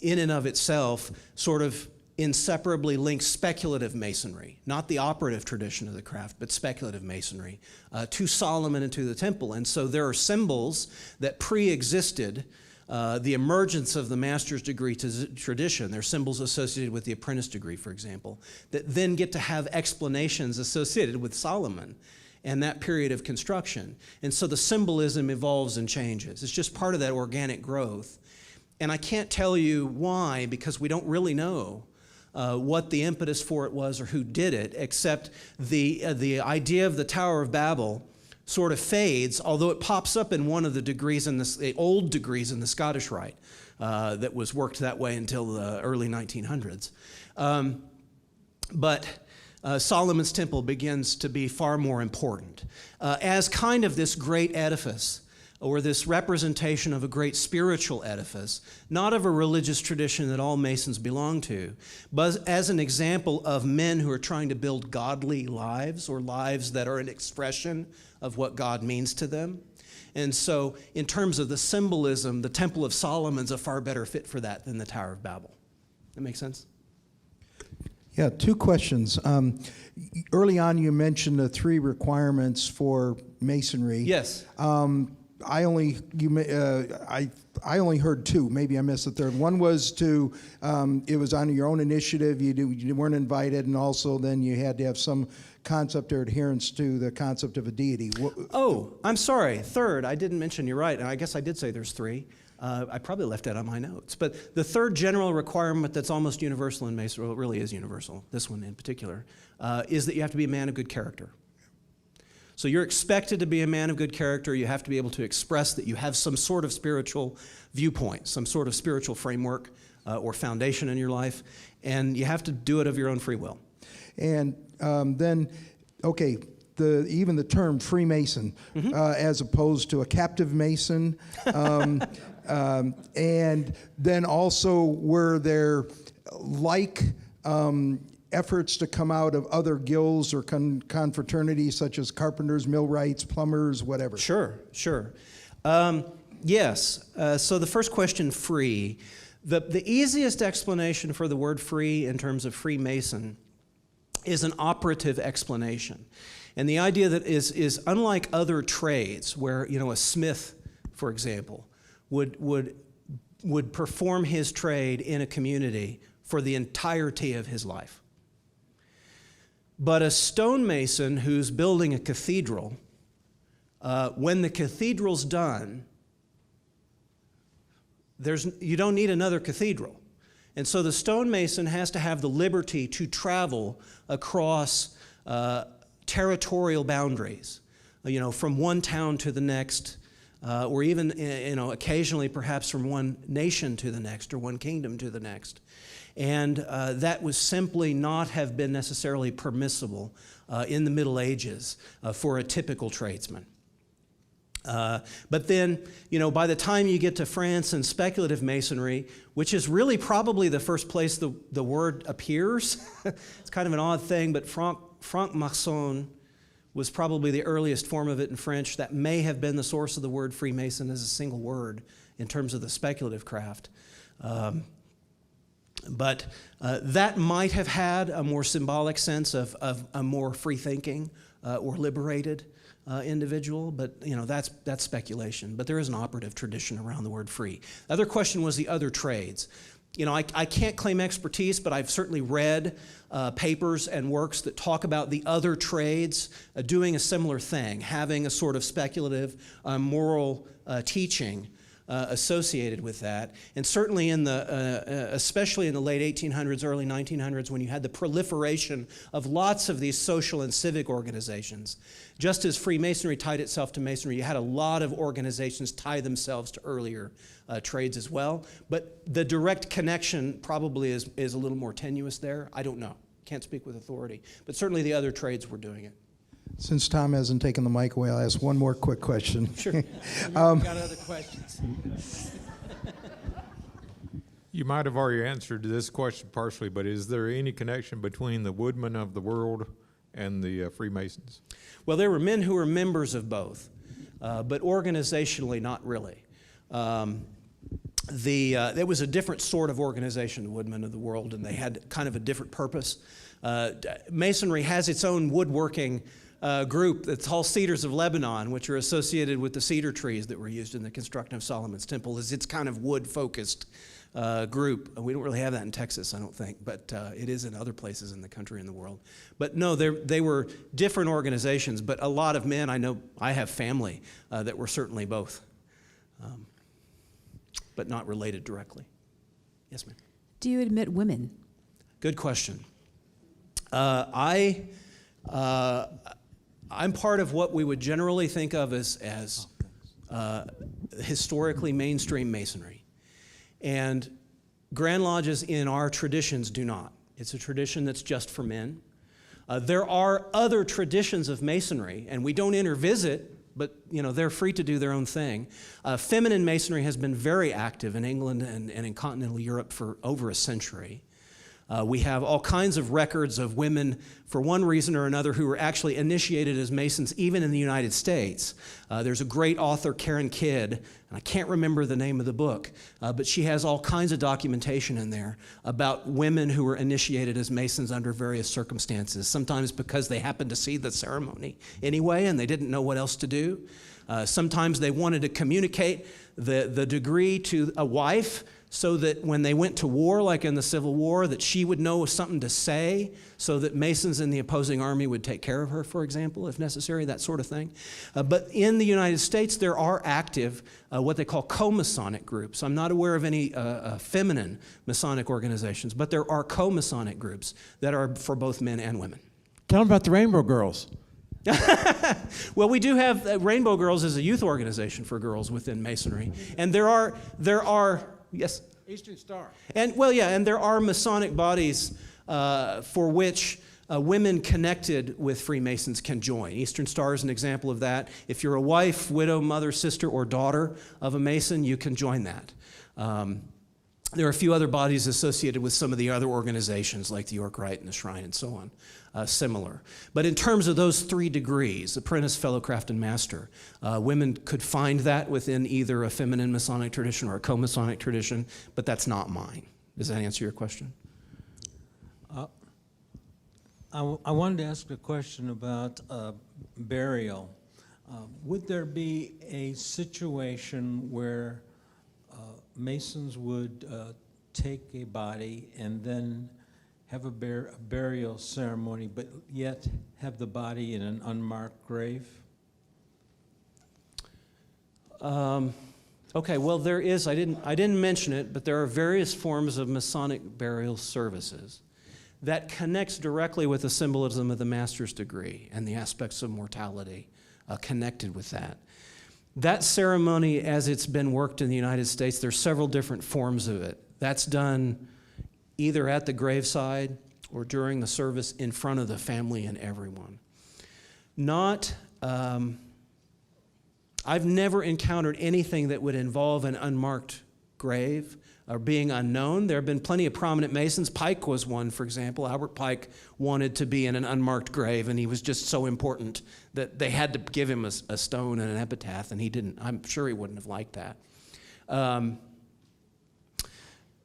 in and of itself sort of inseparably links speculative Masonry, not the operative tradition of the craft, but speculative Masonry, to Solomon and to the temple. And so there are symbols that pre-existed the emergence of the master's degree tradition. There are symbols associated with the apprentice degree, for example, that then get to have explanations associated with Solomon and that period of construction. And so the symbolism evolves and changes. It's just part of that organic growth. And I can't tell you why, because we don't really know what the impetus for it was or who did it, except the idea of the Tower of Babel sort of fades, although it pops up in one of the degrees the old degrees in the Scottish Rite that was worked that way until the early 1900s. But Solomon's Temple begins to be far more important as kind of this great edifice, or this representation of a great spiritual edifice, not of a religious tradition that all Masons belong to, but as an example of men who are trying to build godly lives, or lives that are an expression of what God means to them. And so in terms of the symbolism, the Temple of Solomon's a far better fit for that than the Tower of Babel. That make sense? Yeah, two questions. Early on, you mentioned the 3 requirements for Masonry. Yes. I only heard 2. Maybe I missed the third. One was it was on your own initiative. You weren't invited, and also then you had to have some concept or adherence to the concept of a deity. Oh, I'm sorry. Third, I didn't mention. You're right, and I guess I did say there's 3. I probably left that on my notes. But the third general requirement that's almost universal in Masonry, well, it really is universal, this one in particular, is that you have to be a man of good character. So you're expected to be a man of good character. You have to be able to express that you have some sort of spiritual viewpoint, some sort of spiritual framework or foundation in your life, and you have to do it of your own free will. And then, okay, even the term Freemason, as opposed to a captive Mason, and then also were there efforts to come out of other guilds or confraternities such as carpenters, millwrights, plumbers, whatever? Sure. Yes. So the first question, free. The easiest explanation for the word free in terms of Freemason is an operative explanation. And the idea that is unlike other trades where, a smith, for example, would perform his trade in a community for the entirety of his life. But a stonemason who's building a cathedral, when the cathedral's done, you don't need another cathedral. And so the stonemason has to have the liberty to travel across territorial boundaries, from one town to the next, or even, occasionally perhaps from one nation to the next or one kingdom to the next. And that was simply not have been necessarily permissible in the Middle Ages for a typical tradesman. But then, by the time you get to France and speculative Masonry, which is really probably the first place the word appears, it's kind of an odd thing, but franc-maçon was probably the earliest form of it in French. That may have been the source of the word Freemason as a single word in terms of the speculative craft. But that might have had a more symbolic sense of a more free-thinking or liberated individual, but that's speculation. But there is an operative tradition around the word free. The other question was the other trades. I can't claim expertise, but I've certainly read papers and works that talk about the other trades doing a similar thing, having a sort of speculative moral teaching associated with that. And certainly especially in the late 1800s, early 1900s, when you had the proliferation of lots of these social and civic organizations. Just as Freemasonry tied itself to Masonry, you had a lot of organizations tie themselves to earlier trades as well. But the direct connection probably is a little more tenuous there. I don't know. Can't speak with authority. But certainly the other trades were doing it. Since Tom hasn't taken the mic away, I'll ask one more quick question. Sure. Got other questions? You might have already answered this question partially, but is there any connection between the woodmen of the world and the Freemasons? Well, there were men who were members of both, but organizationally, not really. It was a different sort of organization, the Woodmen of the World, and they had kind of a different purpose. Masonry has its own woodworking group that's called Cedars of Lebanon, which are associated with the cedar trees that were used in the construction of Solomon's Temple. It's kind of wood-focused group. We don't really have that in Texas, I don't think, but it is in other places in the country and the world. But no, they were different organizations, but a lot of men, I have family that were certainly both, but not related directly. Yes, ma'am. Do you admit women? Good question. I'm part of what we would generally think of as historically mainstream Masonry. And Grand Lodges in our traditions do not. It's a tradition that's just for men. There are other traditions of Masonry, and we don't intervisit, but they're free to do their own thing. Feminine Masonry has been very active in England and in continental Europe for over a century. We have all kinds of records of women, for one reason or another, who were actually initiated as Masons, even in the United States. There's a great author, Karen Kidd, and I can't remember the name of the book, but she has all kinds of documentation in there about women who were initiated as Masons under various circumstances, sometimes because they happened to see the ceremony anyway and they didn't know what else to do. Sometimes they wanted to communicate the degree to a wife, so that when they went to war, like in the Civil War, that she would know something to say, so that Masons in the opposing army would take care of her, for example, if necessary, that sort of thing. But in the United States, there are active what they call co-Masonic groups. I'm not aware of any feminine Masonic organizations, but there are co-Masonic groups that are for both men and women. Tell them about the Rainbow Girls. Well, we do have Rainbow Girls as a youth organization for girls within Masonry, and there are. Yes? Eastern Star. And there are Masonic bodies for which women connected with Freemasons can join. Eastern Star is an example of that. If you're a wife, widow, mother, sister, or daughter of a Mason, you can join that. There are a few other bodies associated with some of the other organizations, like the York Rite and the Shrine and so on, similar. But in terms of those 3 degrees, apprentice, fellow, craft, and master, women could find that within either a feminine Masonic tradition or a co-Masonic tradition, but that's not mine. Does that answer your question? I wanted to ask a question about burial. Would there be a situation where Masons would take a body and then have a burial ceremony, but yet have the body in an unmarked grave? Okay, well, there is, I didn't mention it, but there are various forms of Masonic burial services that connects directly with the symbolism of the master's degree and the aspects of mortality connected with that. That ceremony, as it's been worked in the United States, there's several different forms of it. That's done either at the graveside or during the service in front of the family and everyone. Not I've never encountered anything that would involve an unmarked grave or being unknown. There have been plenty of prominent Masons. Pike was one, for example. Albert Pike wanted to be in an unmarked grave, and he was just so important that they had to give him a stone and an epitaph, and he didn't. I'm sure he wouldn't have liked that.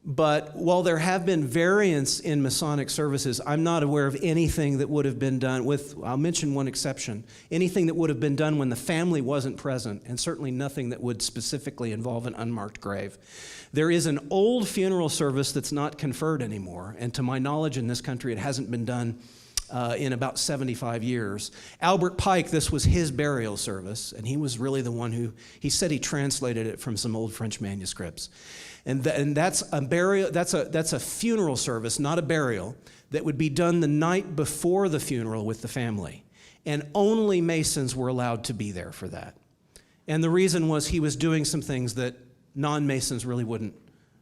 But while there have been variants in Masonic services, I'm not aware of anything that would have been done with, I'll mention one exception, anything that would have been done when the family wasn't present, and certainly nothing that would specifically involve an unmarked grave. There is an old funeral service that's not conferred anymore, and to my knowledge in this country it hasn't been done in about 75 years. Albert Pike, this was his burial service, and he was really the one who, he said he translated it from some old French manuscripts. And that's a burial, that's a funeral service, not a burial, that would be done the night before the funeral with the family. And only Masons were allowed to be there for that. And the reason was he was doing some things that non-Masons really wouldn't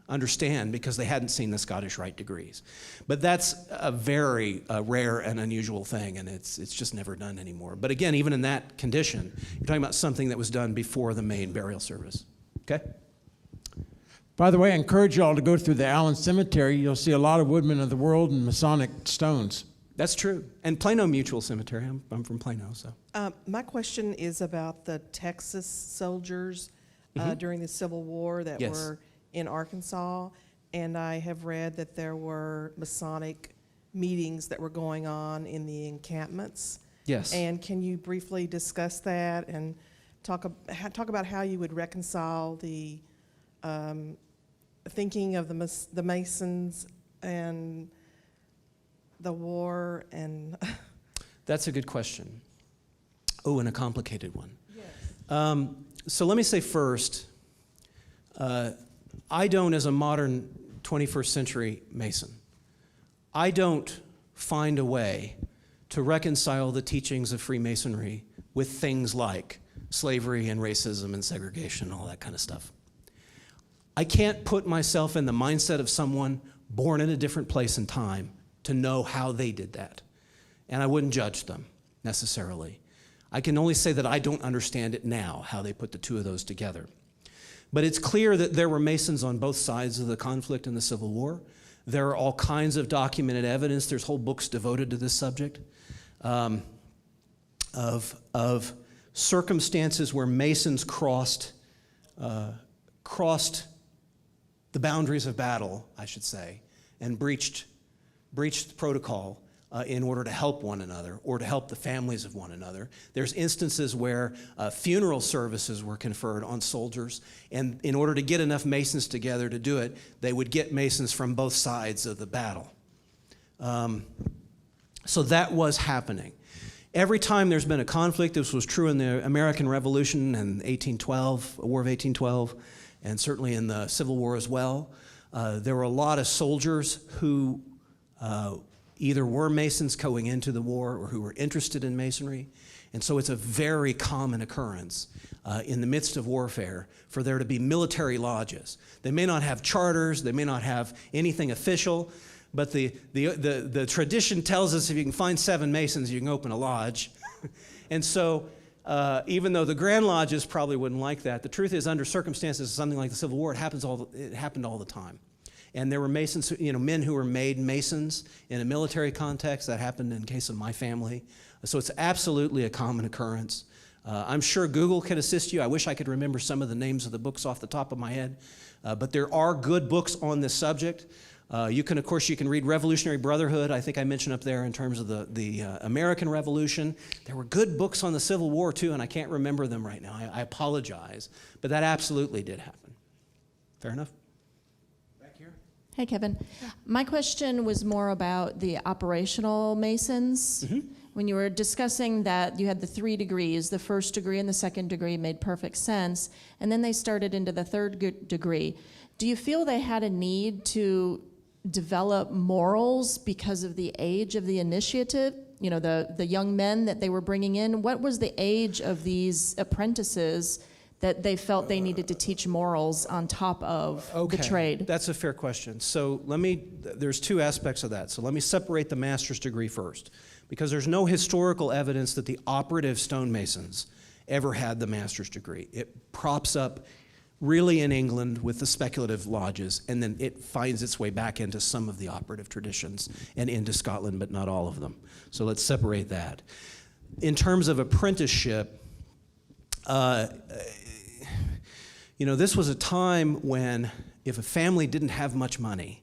understand because they hadn't seen the Scottish Rite degrees. But that's a very rare and unusual thing, and it's just never done anymore. But again, even in that condition, you're talking about something that was done before the main burial service. Okay? By the way, I encourage you all to go through the Allen Cemetery. You'll see a lot of Woodmen of the World and Masonic stones. That's true. And Plano Mutual Cemetery. I'm from Plano, so. My question is about the Texas soldiers during the Civil War that Yes. were in Arkansas, and I have read that there were Masonic meetings that were going on in the encampments. Yes. And can you briefly discuss that and talk about how you would reconcile the thinking of the Masons and the war and That's a good question. Oh, and a complicated one. yes. So let me say first, I don't, as a modern 21st century Mason, I don't find a way to reconcile the teachings of Freemasonry with things like slavery and racism and segregation and all that kind of stuff. I can't put myself in the mindset of someone born in a different place and time to know how they did that. And I wouldn't judge them necessarily. I can only say that I don't understand it now, how they put the two of those together. But it's clear that there were Masons on both sides of the conflict in the Civil War. There are all kinds of documented evidence. There's whole books devoted to this subject of circumstances where Masons crossed the boundaries of battle, I should say, and breached protocol in order to help one another or to help the families of one another. There's instances where funeral services were conferred on soldiers, and in order to get enough Masons together to do it, they would get Masons from both sides of the battle. So that was happening. Every time there's been a conflict, this was true in the American Revolution and 1812, War of 1812, and certainly in the Civil War as well. There were a lot of soldiers who either were Masons going into the war or who were interested in Masonry. And so it's a very common occurrence in the midst of warfare for there to be military lodges. They may not have charters, they may not have anything official, but the tradition tells us if you can find 7 Masons, you can open a lodge. And so even though the Grand Lodges probably wouldn't like that, the truth is under circumstances of something like the Civil War, it happened all the time. And there were Masons, men who were made Masons in a military context. That happened in the case of my family. So it's absolutely a common occurrence. I'm sure Google can assist you. I wish I could remember some of the names of the books off the top of my head. But there are good books on this subject. You can read Revolutionary Brotherhood. I think I mentioned up there in terms of the American Revolution. There were good books on the Civil War too, and I can't remember them right now. I apologize. But that absolutely did happen. Fair enough? Hey, Kevin. My question was more about the operational Masons. Mm-hmm. When you were discussing that you had the 3 degrees, the first degree and the second degree made perfect sense, and then they started into the third degree. Do you feel they had a need to develop morals because of the age of the initiative? The young men that they were bringing in? What was the age of these apprentices that they felt they needed to teach morals on top of the trade? That's a fair question. So there's 2 aspects of that. So let me separate the master's degree first, because there's no historical evidence that the operative stonemasons ever had the master's degree. It props up really in England with the speculative lodges, and then it finds its way back into some of the operative traditions and into Scotland, but not all of them. So let's separate that. In terms of apprenticeship, this was a time when if a family didn't have much money,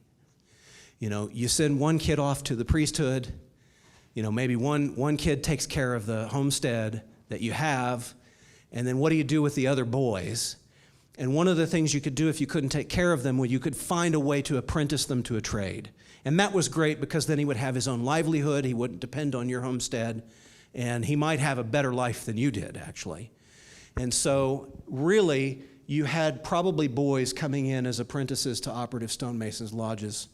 you send one kid off to the priesthood, maybe one kid takes care of the homestead that you have, and then what do you do with the other boys? And one of the things you could do if you couldn't take care of them was you could find a way to apprentice them to a trade. And that was great because then he would have his own livelihood, he wouldn't depend on your homestead, and he might have a better life than you did, actually. And so really, you had probably boys coming in as apprentices to operative stonemasons' lodges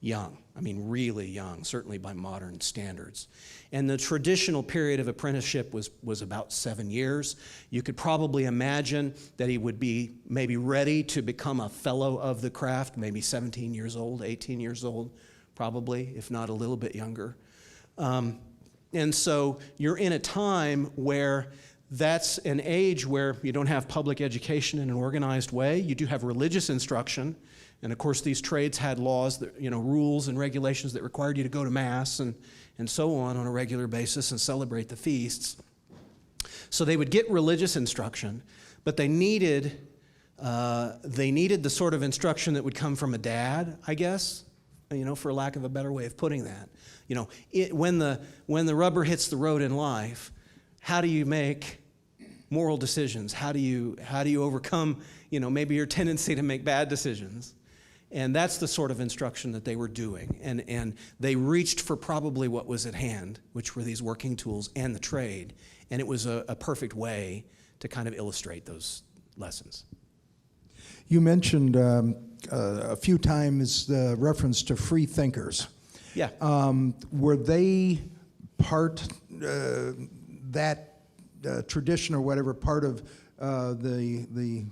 young. I mean, really young, certainly by modern standards. And the traditional period of apprenticeship was about 7 years. You could probably imagine that he would be maybe ready to become a fellow of the craft, maybe 17 years old, 18 years old, probably, if not a little bit younger. And so you're in a time where that's an age where you don't have public education in an organized way. You do have religious instruction. And of course, these trades had laws, that, rules and regulations that required you to go to Mass and so on a regular basis and celebrate the feasts. So they would get religious instruction, but they needed the sort of instruction that would come from a dad, I guess, for lack of a better way of putting that. When the rubber hits the road in life, how do you make moral decisions? How do you overcome, maybe your tendency to make bad decisions? And that's the sort of instruction that they were doing. And they reached for probably what was at hand, which were these working tools and the trade. And it was a perfect way to kind of illustrate those lessons. You mentioned a few times the reference to free thinkers. Yeah. Were they part, that tradition or whatever, part of the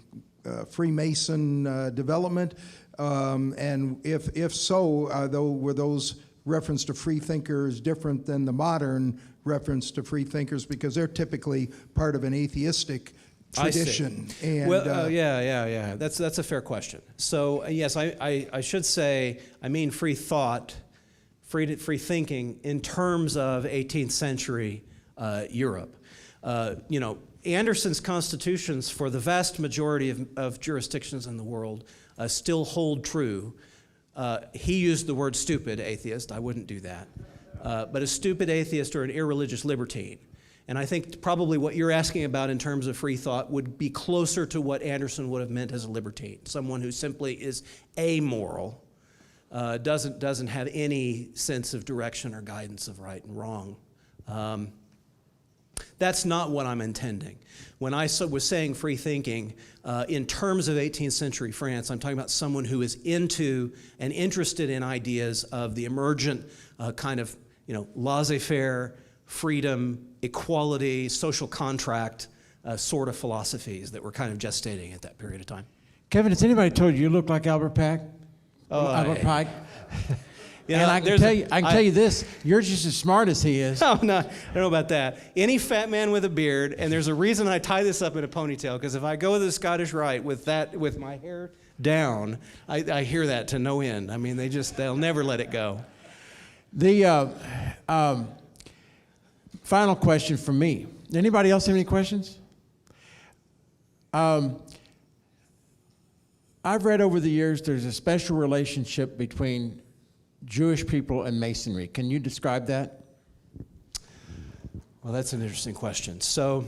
Freemason development? And if so, were those reference to free thinkers different than the modern reference to free thinkers, because they're typically part of an atheistic tradition? And, yeah. That's a fair question. So yes, I should say I mean free thought, free thinking in terms of 18th century Europe. Anderson's constitutions for the vast majority of jurisdictions in the world still hold true. He used the word stupid atheist. I wouldn't do that. But a stupid atheist or an irreligious libertine. And I think probably what you're asking about in terms of free thought would be closer to what Anderson would have meant as a libertine. Someone who simply is amoral, doesn't have any sense of direction or guidance of right and wrong. That's not what I'm intending. When I was saying free thinking, in terms of 18th century France, I'm talking about someone who is into and interested in ideas of the emergent kind of, laissez-faire, freedom, equality, social contract sort of philosophies that were kind of gestating at that period of time. Kevin, has anybody told you look like Albert Pike? Albert Pike? And I can tell you this, you're just as smart as he is. Oh, no, I don't know about that. Any fat man with a beard, and there's a reason I tie this up in a ponytail, because if I go the Scottish Rite with my hair down, I hear that to no end. I mean, they'll never let it go. The final question from me. Anybody else have any questions? I've read over the years there's a special relationship between Jewish people and Masonry. Can you describe that? Well, that's an interesting question. So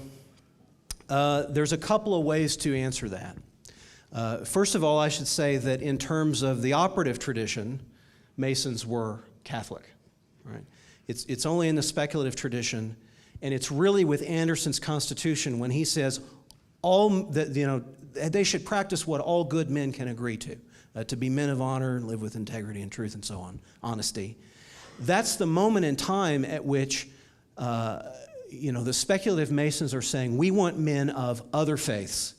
there's a couple of ways to answer that. First of all, I should say that in terms of the operative tradition, Masons were Catholic, right? It's only in the speculative tradition, and it's really with Anderson's Constitution when he says they should practice what all good men can agree to be men of honor and live with integrity and truth and so on, honesty. That's the moment in time at which, the speculative Masons are saying, we want men of other faiths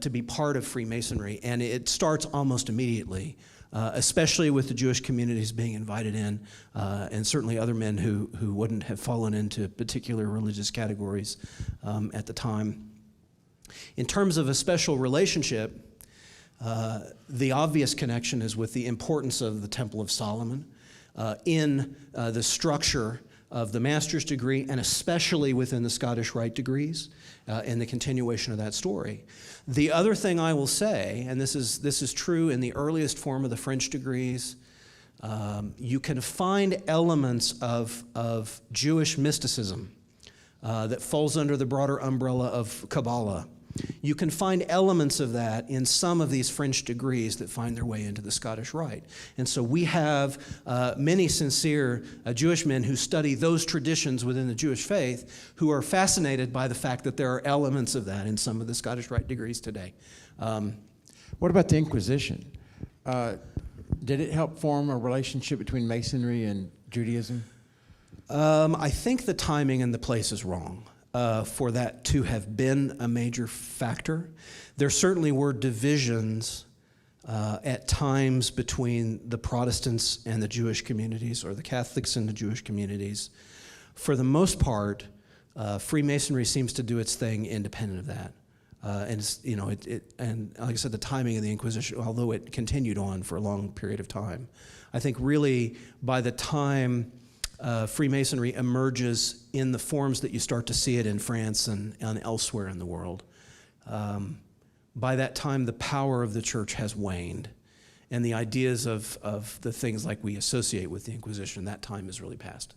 to be part of Freemasonry, and it starts almost immediately, especially with the Jewish communities being invited in, and certainly other men who wouldn't have fallen into particular religious categories at the time. In terms of a special relationship, the obvious connection is with the importance of the Temple of Solomon in the structure of the master's degree, and especially within the Scottish Rite degrees, and the continuation of that story. The other thing I will say, and this is true in the earliest form of the French degrees, you can find elements of Jewish mysticism that falls under the broader umbrella of Kabbalah. You can find elements of that in some of these French degrees that find their way into the Scottish Rite. And so we have many sincere Jewish men who study those traditions within the Jewish faith who are fascinated by the fact that there are elements of that in some of the Scottish Rite degrees today. What about the Inquisition? Did it help form a relationship between Masonry and Judaism? I think the timing and the place is wrong for that to have been a major factor. There certainly were divisions at times between the Protestants and the Jewish communities, or the Catholics and the Jewish communities. For the most part, Freemasonry seems to do its thing independent of that. And like I said, the timing of the Inquisition, although it continued on for a long period of time, I think really by the time Freemasonry emerges in the forms that you start to see it in France and elsewhere in the world, by that time the power of the church has waned, and the ideas of the things like we associate with the Inquisition, that time is really past.